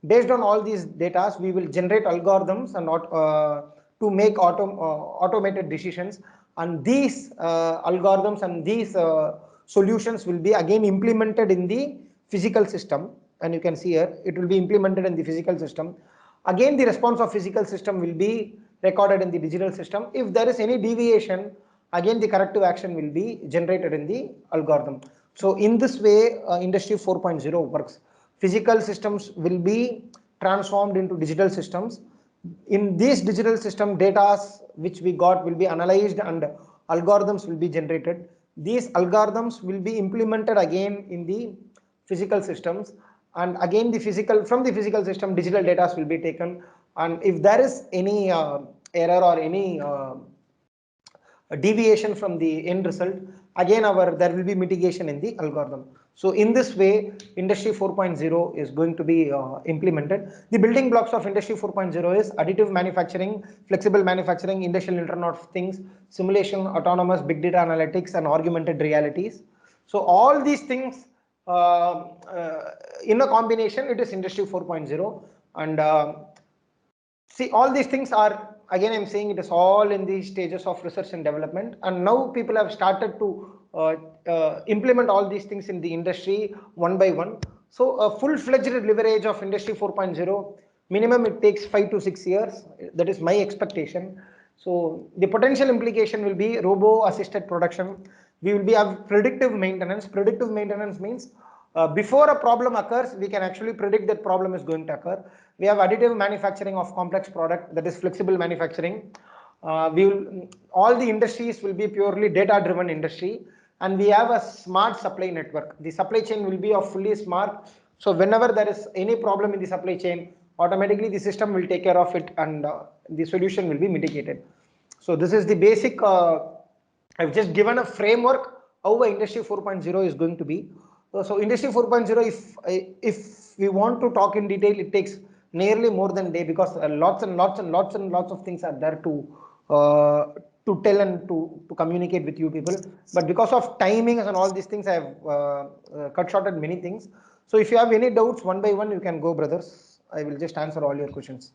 Based on all these data, we will generate algorithms and to make automated decisions, and these algorithms and these solutions will be again implemented in the physical system, and you can see here it will be implemented in the physical system. Again the response of physical system will be recorded in the digital system. If there is any deviation, again the corrective action will be generated in the algorithm. So in this way industry 4.0 works. Physical systems will be transformed into digital systems. In these digital system, data which we got will be analyzed and algorithms will be generated. These algorithms will be implemented again in the physical systems, and again from the physical system digital data will be taken, and if there is any error or any deviation from the end result, again there will be mitigation in the algorithm. So in this way industry 4.0 is going to be implemented. The building blocks of industry 4.0 is additive manufacturing, flexible manufacturing, industrial internet of things, simulation, autonomous, big data analytics, and augmented realities. So all these things in a combination it is industry 4.0, and see, all these things are, again I'm saying, it is all in the stages of research and development, and now people have started to implement all these things in the industry one by one. So a full-fledged leverage of industry 4.0 minimum it takes 5 to 6 years. That is my expectation. So the potential implication will be robo assisted production. We will be have predictive maintenance. Predictive maintenance means before a problem occurs, we can actually predict that problem is going to occur. We have additive manufacturing of complex product, that is flexible manufacturing. All the industries will be purely data driven industry, and we have a smart supply network. The supply chain will be of fully smart. So whenever there is any problem in the supply chain, automatically the system will take care of it, and the solution will be mitigated. So this is the basic, I've just given a framework how industry 4.0 is going to be. So industry 4.0, if we want to talk in detail, it takes nearly more than a day, because lots of things are there to tell and to communicate with you people. But because of timings and all these things, I have cut shorted many things. So if you have any doubts, one by one you can go, brothers. I will just answer all your questions.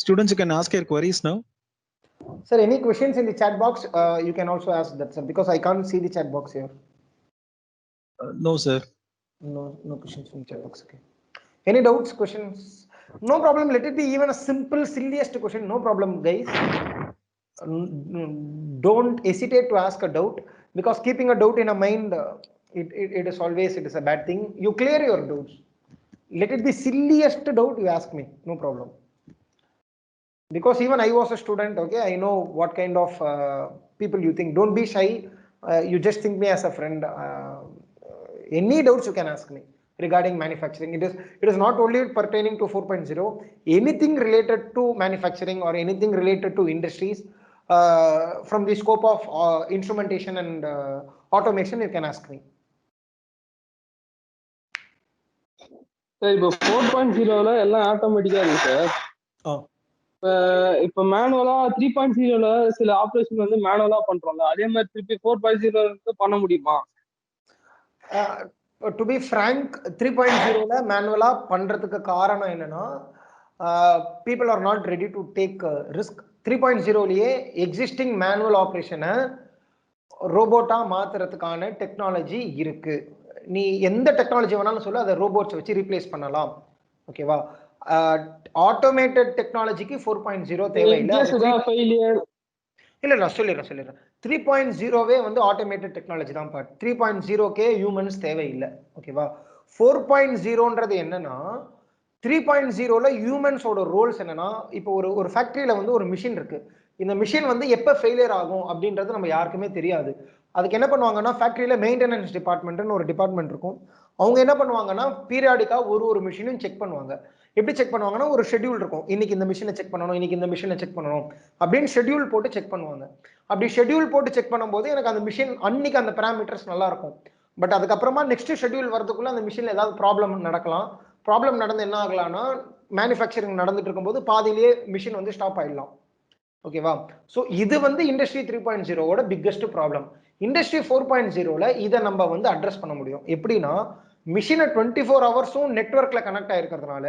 Students, you can ask your queries now. Sir, any questions in the chat box? You can also ask that, sir, because I can't see the chat box here. No, sir. No questions in the chat box. Okay. Any doubts, questions? No problem. Let it be even a simple, silliest question. No problem, guys. Don't hesitate to ask a doubt, because keeping a doubt in a mind, it is always, it is a bad thing. You clear your doubts. Let it be silliest doubt, you ask me. No problem. Because even I was a student, okay, I know what kind of people you think. Don't be shy. You just think me as a friend. Any doubts you can ask me regarding manufacturing. It is not only pertaining to 4.0. Anything related to manufacturing or anything related to industries, from the scope of instrumentation and automation, you can ask me. Sir இப்போ 4.0ல எல்லாம் ஆட்டோமேட்டிக்கா இருக்கு sir. இப்ப மேனுவலா 3.0ல சில operation வந்து மேனுவலா பண்றோம்ல, அதே மாதிரி திருப்பி 4.0 பண்ண முடியுமா? To be frank, 3.0ல மேனுவலா பண்றதுக்கு காரணம் என்னன்னா, people are not ready to take risk. 3.0லயே எக்ஸிஸ்டிங் மேனுவல் ஆபரேஷனை ரோபோட்டா மாத்துறதுக்கான டெக்னாலஜி இருக்கு. நீ எந்த டெக்னாலஜி வேணாலும் சொல்ல, அதை ரோபோட்ஸ் வச்சு ரீப்ளேஸ் பண்ணலாம். ஓகேவா? ஆட்டோமேட்டட் டெக்னாலஜிக்கு 4.0 தேவையில்லை. இல்ல நான் சொல்லிடுறேன். 3.0வே வந்து ஆட்டோமேட்டட் டெக்னாலஜி தான். 3.0கே ஹியூமன்ஸ் தேவையில்லை. ஓகேவா? 4.0ன்றது என்னன்னா, 3.0ல ஹியூமன்ஸோட ரோல்ஸ் என்னன்னா, இப்போ ஒரு ஃபேக்டரியில வந்து ஒரு மிஷின் இருக்கு. இந்த மிஷின் வந்து எப்போ ஃபெயிலியர் ஆகும் அப்படின்றது நம்ம யாருக்குமே தெரியாது. அதுக்கு என்ன பண்ணுவாங்கன்னா, ஃபேக்டரியில மெயின்டெனன்ஸ் டிபார்ட்மெண்ட்னு ஒரு டிபார்ட்மெண்ட் இருக்கும். அவங்க என்ன பண்ணுவாங்கன்னா, பீரியாடிக்கா ஒரு மிஷினும் செக் பண்ணுவாங்க. எப்படி செக் பண்ணுவாங்கன்னா, ஒரு ஷெட்யூல் இருக்கும். இன்னைக்கு இந்த மிஷினை செக் பண்ணணும், இன்னைக்கு இந்த மிஷினை செக் பண்ணணும் அப்படின்னு ஷெட்யூல் போட்டு செக் பண்ணுவாங்க. அப்படி ஷெட்யூல் போட்டு செக் பண்ணும்போது எனக்கு அந்த மிஷின் அன்னைக்கு அந்த பேராமீட்டர்ஸ் நல்லா இருக்கும். பட் அதுக்கப்புறமா நெக்ஸ்ட் ஷெட்யூல் வரதுக்குள்ள அந்த மிஷின்ல ஏதாவது ப்ராப்ளம் நடக்கலாம். ப்ராப்ளம் நடந்து என்ன ஆகலாம்னா, மேனுஃபேக்சரிங் நடந்துட்டு இருக்கும்போது பாதியிலேயே மிஷின் வந்து ஸ்டாப் ஆயிடலாம். ஓகேவா? ஸோ இது வந்து இண்டஸ்ட்ரி 3.0வோட பிக்கஸ்ட் ப்ராப்ளம். இண்டஸ்ட்ரி 4.0ல இதை நம்ம வந்து அட்ரஸ் பண்ண முடியும். எப்படின்னா, மிஷினை 24 ஹவர்ஸும் நெட்வொர்க்ல கனெக்ட் ஆயிருக்கிறதுனால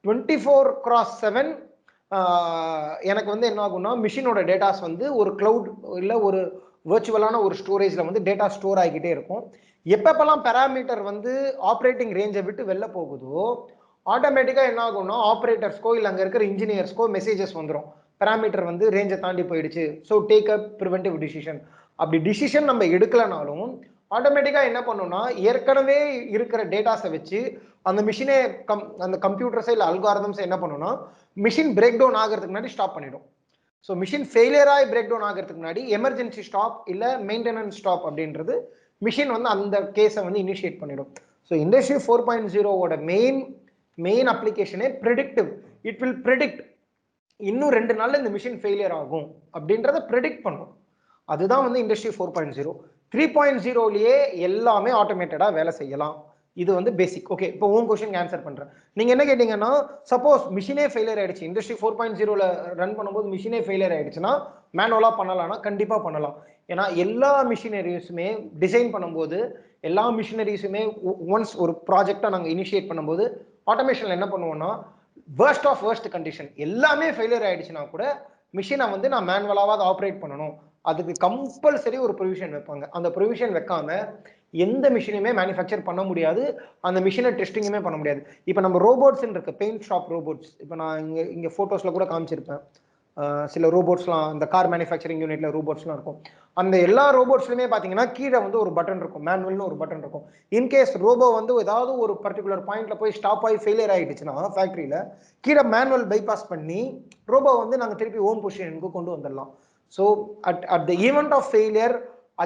24x7 எனக்கு வந்து என்ன ஆகும்னா, மிஷினோட டேட்டாஸ் வந்து ஒரு கிளவுட் இல்லை ஒரு வெர்ச்சுவலான ஒரு ஸ்டோரேஜ்ல வந்து டேட்டா ஸ்டோர் ஆகிக்கிட்டே இருக்கும். எப்பப்பெல்லாம் பேராமீட்டர் வந்து ஆப்ரேட்டிங் ரேஞ்சை விட்டு வெளில போகுதோ, ஆட்டோமேட்டிக்கா என்ன ஆகும்னா, ஆப்ரேட்டர்ஸ்க்கோ இல்லை அங்கே இருக்கிற இன்ஜினியர்ஸ்க்கோ மெசேஜஸ் வந்துடும், பேராமீட்டர் வந்து ரேஞ்சை தாண்டி போயிடுச்சு, so take a preventive decision. அப்படி டிசிஷன் நம்ம எடுக்கலனாலும் ஆட்டோமேட்டிக்கா என்ன பண்ணும்னா, ஏற்கனவே இருக்கிற டேட்டாஸை வச்சு அந்த மிஷினே அந்த கம்ப்யூட்டர்ஸை இல்லை அல்காரிதம்ஸை என்ன பண்ணும்னா, மிஷின் பிரேக் டவுன் ஆகிறதுக்கு முன்னாடி ஸ்டாப் பண்ணிடும். ஸோ மிஷின் ஃபெயிலியராகி பிரேக் டவுன் ஆகிறதுக்கு முன்னாடி எமர்ஜென்சி ஸ்டாப் இல்லை மெயின்டெனன்ஸ் ஸ்டாப் அப்படின்றது மிஷின் வந்து அந்த கேஸை வந்து இனிஷியேட் பண்ணிடும். So industry 4.0வோட main அப்ளிகேஷனே predictive. It will predict இன்னும் 2 நாள்ல இந்த மிஷின் ஃபெயிலியர் ஆகும் அப்படின்றத ப்ரெடிக்ட் பண்ணும். அதுதான் வந்து இண்டஸ்ட்ரி 4.0. 3.0லயே எல்லாமே ஆட்டோமேட்டடா வேலை செய்யலாம். இது வந்து பேசிக். ஓகே, இப்போ உங்க கொஸ்டின் ஆன்சர் பண்றேன். நீங்க என்ன கேட்டீங்கன்னா, சப்போஸ் மிஷினே ஃபெயிலியர் ஆயிடுச்சு, இண்டஸ்ட்ரி 4.0ல ரன் பண்ணும்போது மிஷினே ஃபெயிலியர் ஆயிடுச்சுன்னா மேனுவலா பண்ணலாம்னா கண்டிப்பா பண்ணலாம். ஏன்னா எல்லா மிஷினரிஸுமே டிசைன் பண்ணும்போது, எல்லா மிஷினரிஸுமே ஒன்ஸ் ஒரு ப்ராஜெக்டா நாங்கள் இனிஷியேட் பண்ணும்போது ஆட்டோமேஷன்ல என்ன பண்ணுவோம்னா, வேர்ஸ்ட் ஆஃப் வேர்ஸ்ட் கண்டிஷன் எல்லாமே ஃபெயிலியர் ஆயிடுச்சுன்னா கூட மிஷினை வந்து நான் மேனுவலாவது ஆப்ரேட் பண்ணணும், அதுக்கு கம்பல்சரி ஒரு ப்ரொவிஷன் வைப்பாங்க. அந்த ப்ரொவிஷன் வைக்காம எந்த மிஷினையுமே மேனுஃபேக்சர் பண்ண முடியாது, அந்த மிஷினை டெஸ்டிங்குமே பண்ண முடியாது. இப்போ நம்ம ரோபோட்ஸ் இருக்கு, பெயிண்ட் ஷாப் ரோபோட்ஸ். இப்போ நான் இங்கே ஃபோட்டோஸில் கூட காமிச்சிருப்பேன். சில ரோபோட்ஸ்லாம் அந்த கார் மேனுஃபேக்சரிங் யூனிட்ல ரோபோட்ஸ்லாம் இருக்கும். அந்த எல்லா ரோபோட்ஸ்லையுமே பார்த்தீங்கன்னா கீழே வந்து ஒரு பட்டன் இருக்கும், மேனுவல்னு ஒரு பட்டன் இருக்கும். இன்கேஸ் ரோபோ வந்து ஏதாவது ஒரு பர்டிகுலர் பாயிண்ட்ல போய் ஸ்டாப் ஆகி ஃபெயிலியர் ஆகிடுச்சுன்னா ஃபேக்ட்ரியில கீழே மேனுவல் பைபாஸ் பண்ணி ரோபோ வந்து நாங்கள் திருப்பி ஓன் பொசிஷனுக்கு கொண்டு வந்துடலாம். So at the event of failure,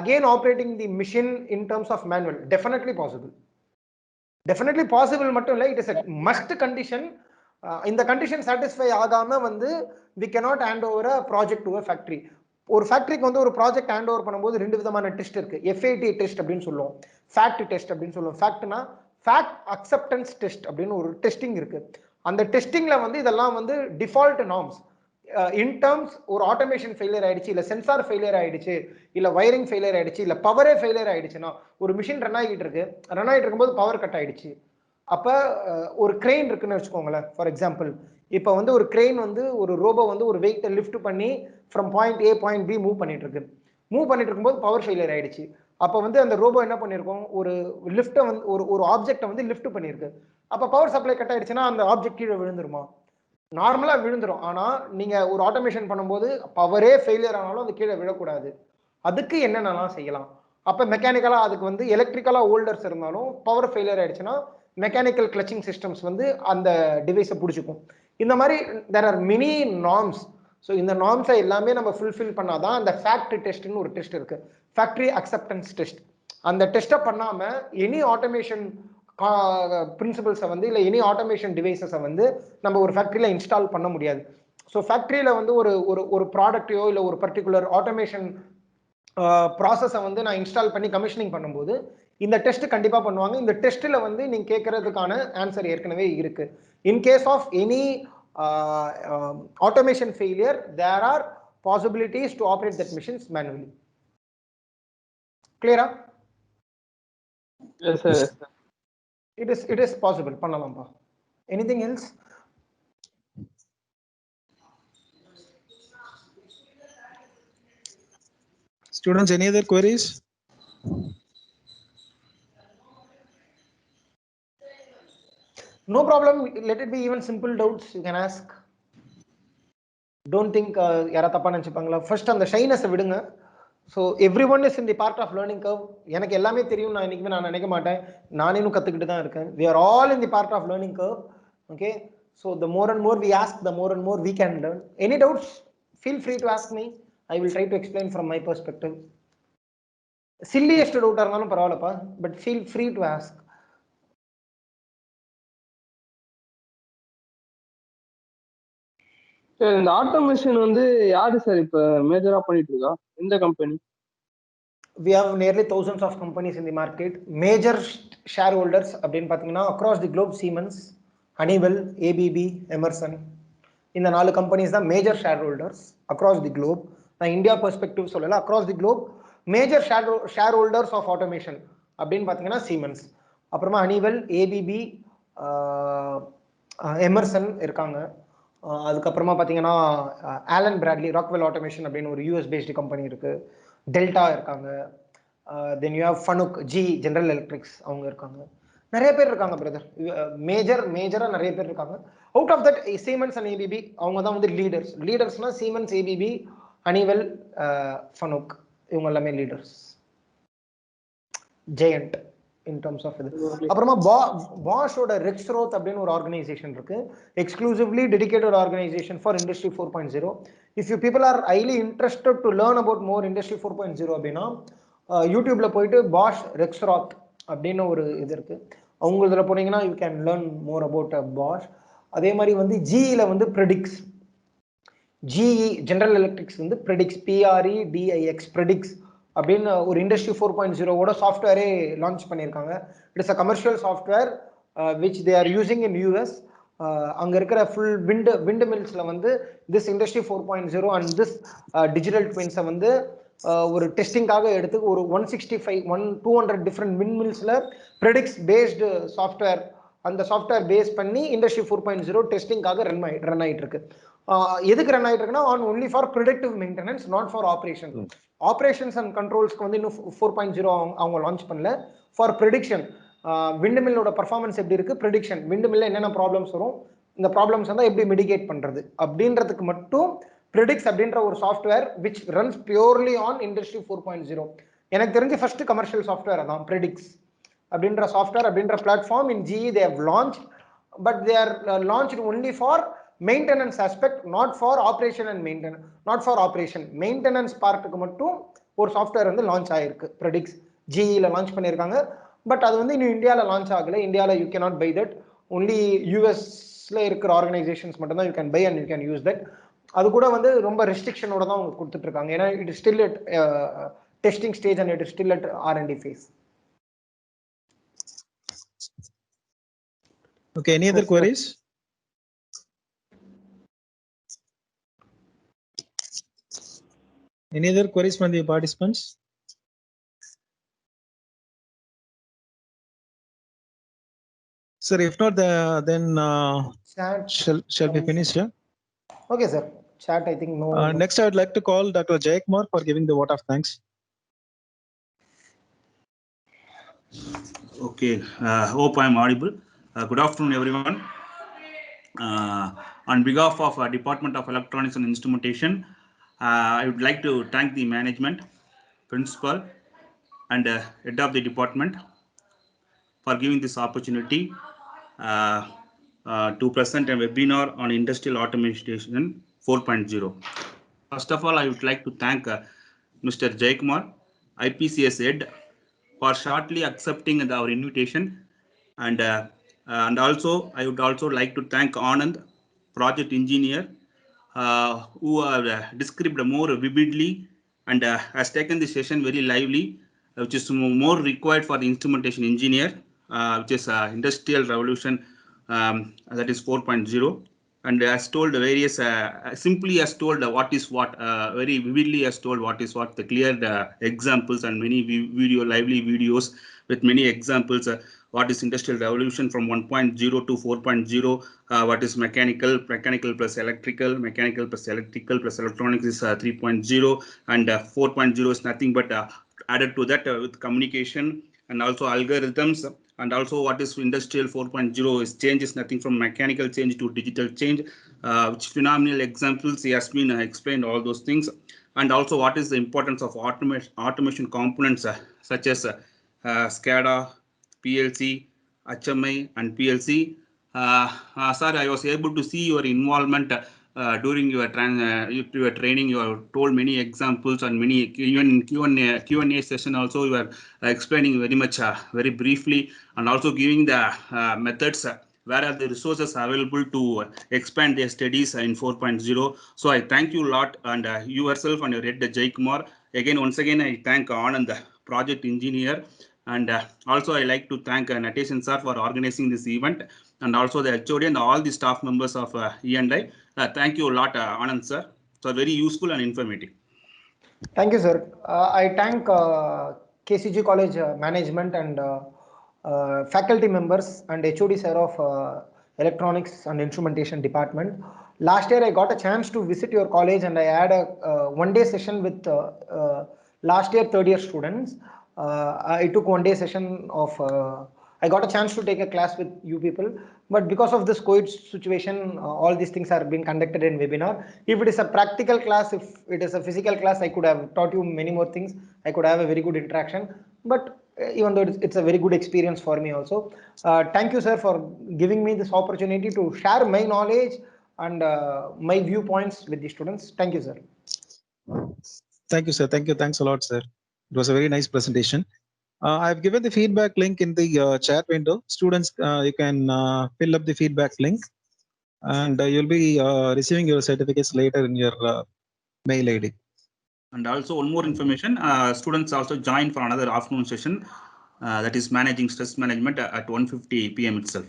again operating the machine in terms of manual, definitely possible. Definitely possible மட்டும் இல்லை, it is a must condition. இந்த கண்டிஷன் சாட்டிஸ்ஃபை ஆகாம வந்து we cannot hand over a project to a factory. ஒரு ஃபேக்டரிக்கு வந்து ஒரு project hand over பண்ணும்போது 2 விதமான டெஸ்ட் இருக்கு. FAT டெஸ்ட் அப்படின்னு சொல்லுவோம், ஃபேக்ட் டெஸ்ட் அப்படின்னு சொல்லுவோம். ஃபேக்ட்னா ஃபேக்ட் அக்செப்டன்ஸ் டெஸ்ட் அப்படின்னு ஒரு டெஸ்டிங் இருக்கு. அந்த டெஸ்டிங்ல வந்து இதெல்லாம் வந்து டிஃபால்ட் நார்ம்ஸ். இன் டர்ம்ஸ் ஒரு ஆட்டோமேஷன் ஃபெயிலியர் ஆயிடுச்சு, இல்ல சென்சார் ஃபெயிலியர் ஆயிடுச்சு, இல்ல வயரிங் ஃபெயிலியர் ஆயிடுச்சு, இல்ல பவரே ஃபெயிலியர் ஆயிடுச்சுன்னா, ஒரு மிஷின் ரன் ஆகிட்டு இருக்கும்போது பவர் கட் ஆயிடுச்சு. அப்ப ஒரு கிரெயின் இருக்குன்னு வச்சுக்கோங்களேன். ஃபார் எக்ஸாம்பிள், இப்போ வந்து ஒரு கிரெயின் வந்து ஒரு ரோபோ வந்து ஒரு வெயிட்டை லிஃப்ட் பண்ணி from point A point B move பண்ணிட்டு இருக்கும்போது பவர் ஃபெயிலியர் ஆயிடுச்சு. அப்போ வந்து அந்த ரோபோ என்ன பண்ணிருக்கோம், ஒரு லிஃப்ட்டை வந்து ஒரு ஆப்ஜெக்டை வந்து லிஃப்ட் பண்ணிருக்கு. அப்போ பவர் சப்ளை கட் ஆயிடுச்சுன்னா அந்த ஆப்ஜெக்ட் கீழே விழுந்துருமா? நார்மலா விழுந்துரும். ஆனா நீங்க ஒரு ஆட்டோமேஷன் பண்ணும்போது பவரே ஃபெயிலியர் ஆனாலும் அது கீழே விழக்கூடாது. அதுக்கு என்னென்னலாம் செய்யலாம்? அப்ப மெக்கானிக்கலா அதுக்கு வந்து எலக்ட்ரிக்கலா ஹோல்டர்ஸ் இருந்தாலும் பவர் ஃபெயிலியர் ஆயிடுச்சுன்னா மெக்கானிக்கல் கிளச்சிங் சிஸ்டம்ஸ் வந்து அந்த டிவைஸை பிடிச்சிக்கும். இந்த மாதிரி there are many norms. So இந்த நார்ம்ஸை எல்லாமே நம்ம ஃபுல்ஃபில் பண்ணாதான் அந்த ஃபேக்டரி டெஸ்ட்னு ஒரு டெஸ்ட் இருக்கு, ஃபேக்டரி அக்செப்டன்ஸ் டெஸ்ட். அந்த டெஸ்ட்டை பண்ணாம எனி ஆட்டோமேஷன் பிரின்சிபல்ஸை வந்து இல்லை எனி ஆட்டோமேஷன் டிவைசஸை வந்து நம்ம ஒரு ஃபேக்டரியில இன்ஸ்டால் பண்ண முடியாது. ஸோ ஃபேக்டரியில வந்து ஒரு ப்ராடக்டையோ இல்லை ஒரு பர்டிகுலர் ஆட்டோமேஷன் ப்ராசஸை வந்து நான் இன்ஸ்டால் பண்ணி கமிஷனிங் பண்ணும்போது இந்த டெஸ்ட் கண்டிப்பா பண்ணுவாங்க. இந்த டெஸ்ட்ல வந்து நீங்க கேட்கறதுக்கான ஆன்சர் ஏற்கனவே இருக்கு. In case of any automation failure there are possibilities to operate that machines manually. கிளியரா? Yes, sir. Yes, sir. It is possible. பண்ணலாம்பா. Anything else? Students, any other queries? No problem. Let it be even simple doubts you can ask. Don't think யாரா தப்பா நினைச்சுப்பாங்களா. First அந்த ஷைனஸை விடுங்க. So everyone is in the part of learning curve. எனக்கு எல்லாமே தெரியும் நான் இன்னைக்குமே நான் நினைக்க மாட்டேன், நான் இன்னும் கற்றுக்கிட்டு தான் இருக்கேன். We are all in the part of learning curve. Okay, so the more and more we ask, the more and more we can learn. Any doubts feel free to ask me. I will try to explain from my perspective. Silliest டவுட்டாக இருந்தாலும் பரவாயில்லப்பா, but feel free to ask. Sir இந்த automation வந்து யாரு sir இப்ப மேஜரா பண்ணிட்டு இருக்கா, எந்த company? We have nearly thousands of companies in the market. Major shareholders அப்படின்னு பார்த்தீங்கன்னா across the globe Siemens, Honeywell, ABB, Emerson. இந்த 4 கம்பெனிஸ் தான் major shareholders across the globe. நான் இந்தியா பெர்ஸ்பெக்டிவ் சொல்லல, across the globe major shareholders of automation அப்படின்னு பார்த்தீங்கன்னா siemens, அப்புறமா Honeywell, ABP, Emerson இருக்காங்க. அதுக்கப்புறமா பார்த்தீங்கன்னா ஆலன் பிராட்லி, ராக்வெல் ஆட்டோமேஷன் அப்படின்னு ஒரு யூஎஸ் பேஸ்டு கம்பெனி இருக்கு. டெல்டா இருக்காங்க. Then you have Fanuc, G general electrics அவங்க இருக்காங்க. நிறைய பேர் இருக்காங்க பிரதர், மேஜரா நிறைய பேர் இருக்காங்க. Out of that Siemens and ABB அவங்க தான் வந்து லீடர்ஸ்னா சீமென்ஸ், ஏபிபி, ஹனிவெல், ஃபனுக் இவங்க எல்லாமே leaders, giant in terms of இது. அப்புறமா பாஷோட ரெக்ஸ்ரோத் அப்படின்னு ஒரு ஆர்கனைசேஷன் இருக்கு, exclusively dedicated organisation for industry 4.0. If you people are highly interested to learn about more industry 4.0 அப்படின்னா யூடியூப்ல போயிட்டு பாஷ் ரெக்ஸ்ரோத் அப்படின்னு ஒரு இது இருக்கு, அவங்க இதில் போனீங்கன்னா you can learn more about Bosch. அதே மாதிரி வந்து ஜிஇல வந்து ப்ரெடிக்ஸ், ஜிஇ ஜெனரல் எலக்ட்ரிக்ஸ் வந்து ப்ரெடிக்ஸ், PREDIX ப்ரெடிக்ஸ் அப்படின்னு ஒரு இண்டஸ்ட்ரி 4.0வோட சாஃப்ட்வேரே லான்ச் பண்ணியிருக்காங்க. It's a commercial software which they are using in US. அங்கே இருக்கிற ஃபுல் விண்ட் மில்ஸில் வந்து this industry 4.0 and this digital ட்வின்ஸை வந்து ஒரு டெஸ்டிங்காக எடுத்து ஒரு 165-200 டிஃப்ரெண்ட் விண்ட் மில்ஸில் ப்ரெடிக்ஸ் பேஸ்டு சாஃப்ட்வேர், அந்த சாஃப்ட்வேர் பேஸ் பண்ணி இண்டஸ்ட்ரி 4.0 டெஸ்டிங்காக ரன் ஆகிட்டு இருக்கு. எதுக்கு ரன் ஆயிட்டு இருக்குன்னா on only for predictive maintenance, not for operation. Operations and கண்ட்ரோல்ஸ்க்கு வந்து இன்னும் 4.0 அவங்க லான்ச் பண்ணல. ஃபார் ப்ரிடிக்ஷன், விண்டுமில்லோட பர்ஃபார்மன்ஸ் எப்படி இருக்கு, ப்ரிடிக்ஷன் விண்டுமில்ல என்னென்ன ப்ராப்ளம்ஸ் வரும், இந்த ப்ராப்ளம்ஸ் வந்து எப்படி மிடிகேட் பண்றது அப்படின்றதுக்கு மட்டும் ப்ரிடிக்ஸ் அப்படின்ற ஒரு software which runs purely on industry 4.0. எனக்கு தெரிஞ்ச ஃபர்ஸ்ட் கமர்ஷியல் சாஃப்ட்வேர் அதான் ப்ரிடிக்ஸ் அப்படின்ற சாஃப்ட்வேர் அப்படின்ற platform in GE they have launched, but they are launched only for maintenance aspect, not for operation and maintenance, not for operation, maintenance பார்ட்டுக்கு மட்டும் ஒரு software வந்து launch ஆயிருக்கு. ப்ரெடிக்ஸ் GE-ல launch பண்ணியிருக்காங்க. பட் அது வந்து இன்னும் இந்தியாவில் லான்ச் ஆகலை. இந்தியாவில் you cannot buy that, only யூஎஸ்ல இருக்கிற ஆர்கனைசேஷன்ஸ் மட்டும் தான் you can buy and you can use that. அது கூட வந்து ரொம்ப ரெஸ்ட்ரிக்ஷனோட தான் அவங்க கொடுத்துட்டு இருக்காங்க. ஏன்னா it is still at testing stage and it is still at R&D phase. Okay, any other queries? Any other queries from the participants? Sir, if not, then Chat. shall we finish here? Okay, sir. Chat, I think no. Next, I would like to call Dr. Jayakumar for giving the vote of thanks. Okay, hope I am audible. Good afternoon, everyone. On behalf of Department of Electronics and Instrumentation, I would like to thank the management, principal, and head of the department for giving this opportunity to present a webinar on industrial automation 4.0. First of all, I would like to thank Mr. Jayakumar, IPCS head, for shortly accepting our invitation, and also I would also like to thank Anand, project engineer, who described more vividly and has taken the session very lively, which is more required for the instrumentation engineer, which is industrial revolution, that is 4.0, and has told various simply has told what is what, very vividly has told what is what, the clear examples and many lively videos with many examples, what is industrial revolution from 1.0 to 4.0, what is mechanical plus electrical, mechanical plus electrical plus electronics is 3.0, and 4.0 is nothing but added to that with communication and also algorithms, and also what is industrial 4.0 is change is nothing from mechanical change to digital change, which phenomenal examples he has been explained all those things, and also what is the importance of automation components such as SCADA, PLC, HMI, and PLC. Sir, I was able to see your involvement during your training. You have told many examples and many even Q&A session also you are explaining very much very briefly, and also giving the methods where are the resources available to expand their studies in 4.0. So I thank you a lot, and you yourself and your head Jayakumar. Once again I thank Anand, project engineer, and also I like to thank Natesh sir for organizing this event, and also the HOD and all the staff members of E&I. Thank you a lot, Anand sir. So very useful and informative. Thank you, sir. I thank KCG College management and faculty members and HOD sir of Electronics and Instrumentation Department. Last year, I got a chance to visit your college, and I had a one-day session with last year third-year students. I took one-day session of. I got a chance to take a class with you people, but because of this COVID situation, all these things are being conducted in webinar. If it is a practical class, if it is a physical class, I could have taught you many more things. I could have a very good interaction, but even though it's a very good experience for me also. Thank you, sir, for giving me this opportunity to share my knowledge and my viewpoints with the students. Thank you, sir. Thank you, sir. Thank you. Thanks a lot, sir. It was a very nice presentation. I've given the feedback link in the chat window. Students, you can fill up the feedback link, and you'll be receiving your certificates later in your mail ID. And also one more information, students also join for another afternoon session, that is managing stress management at 1:50 PM itself.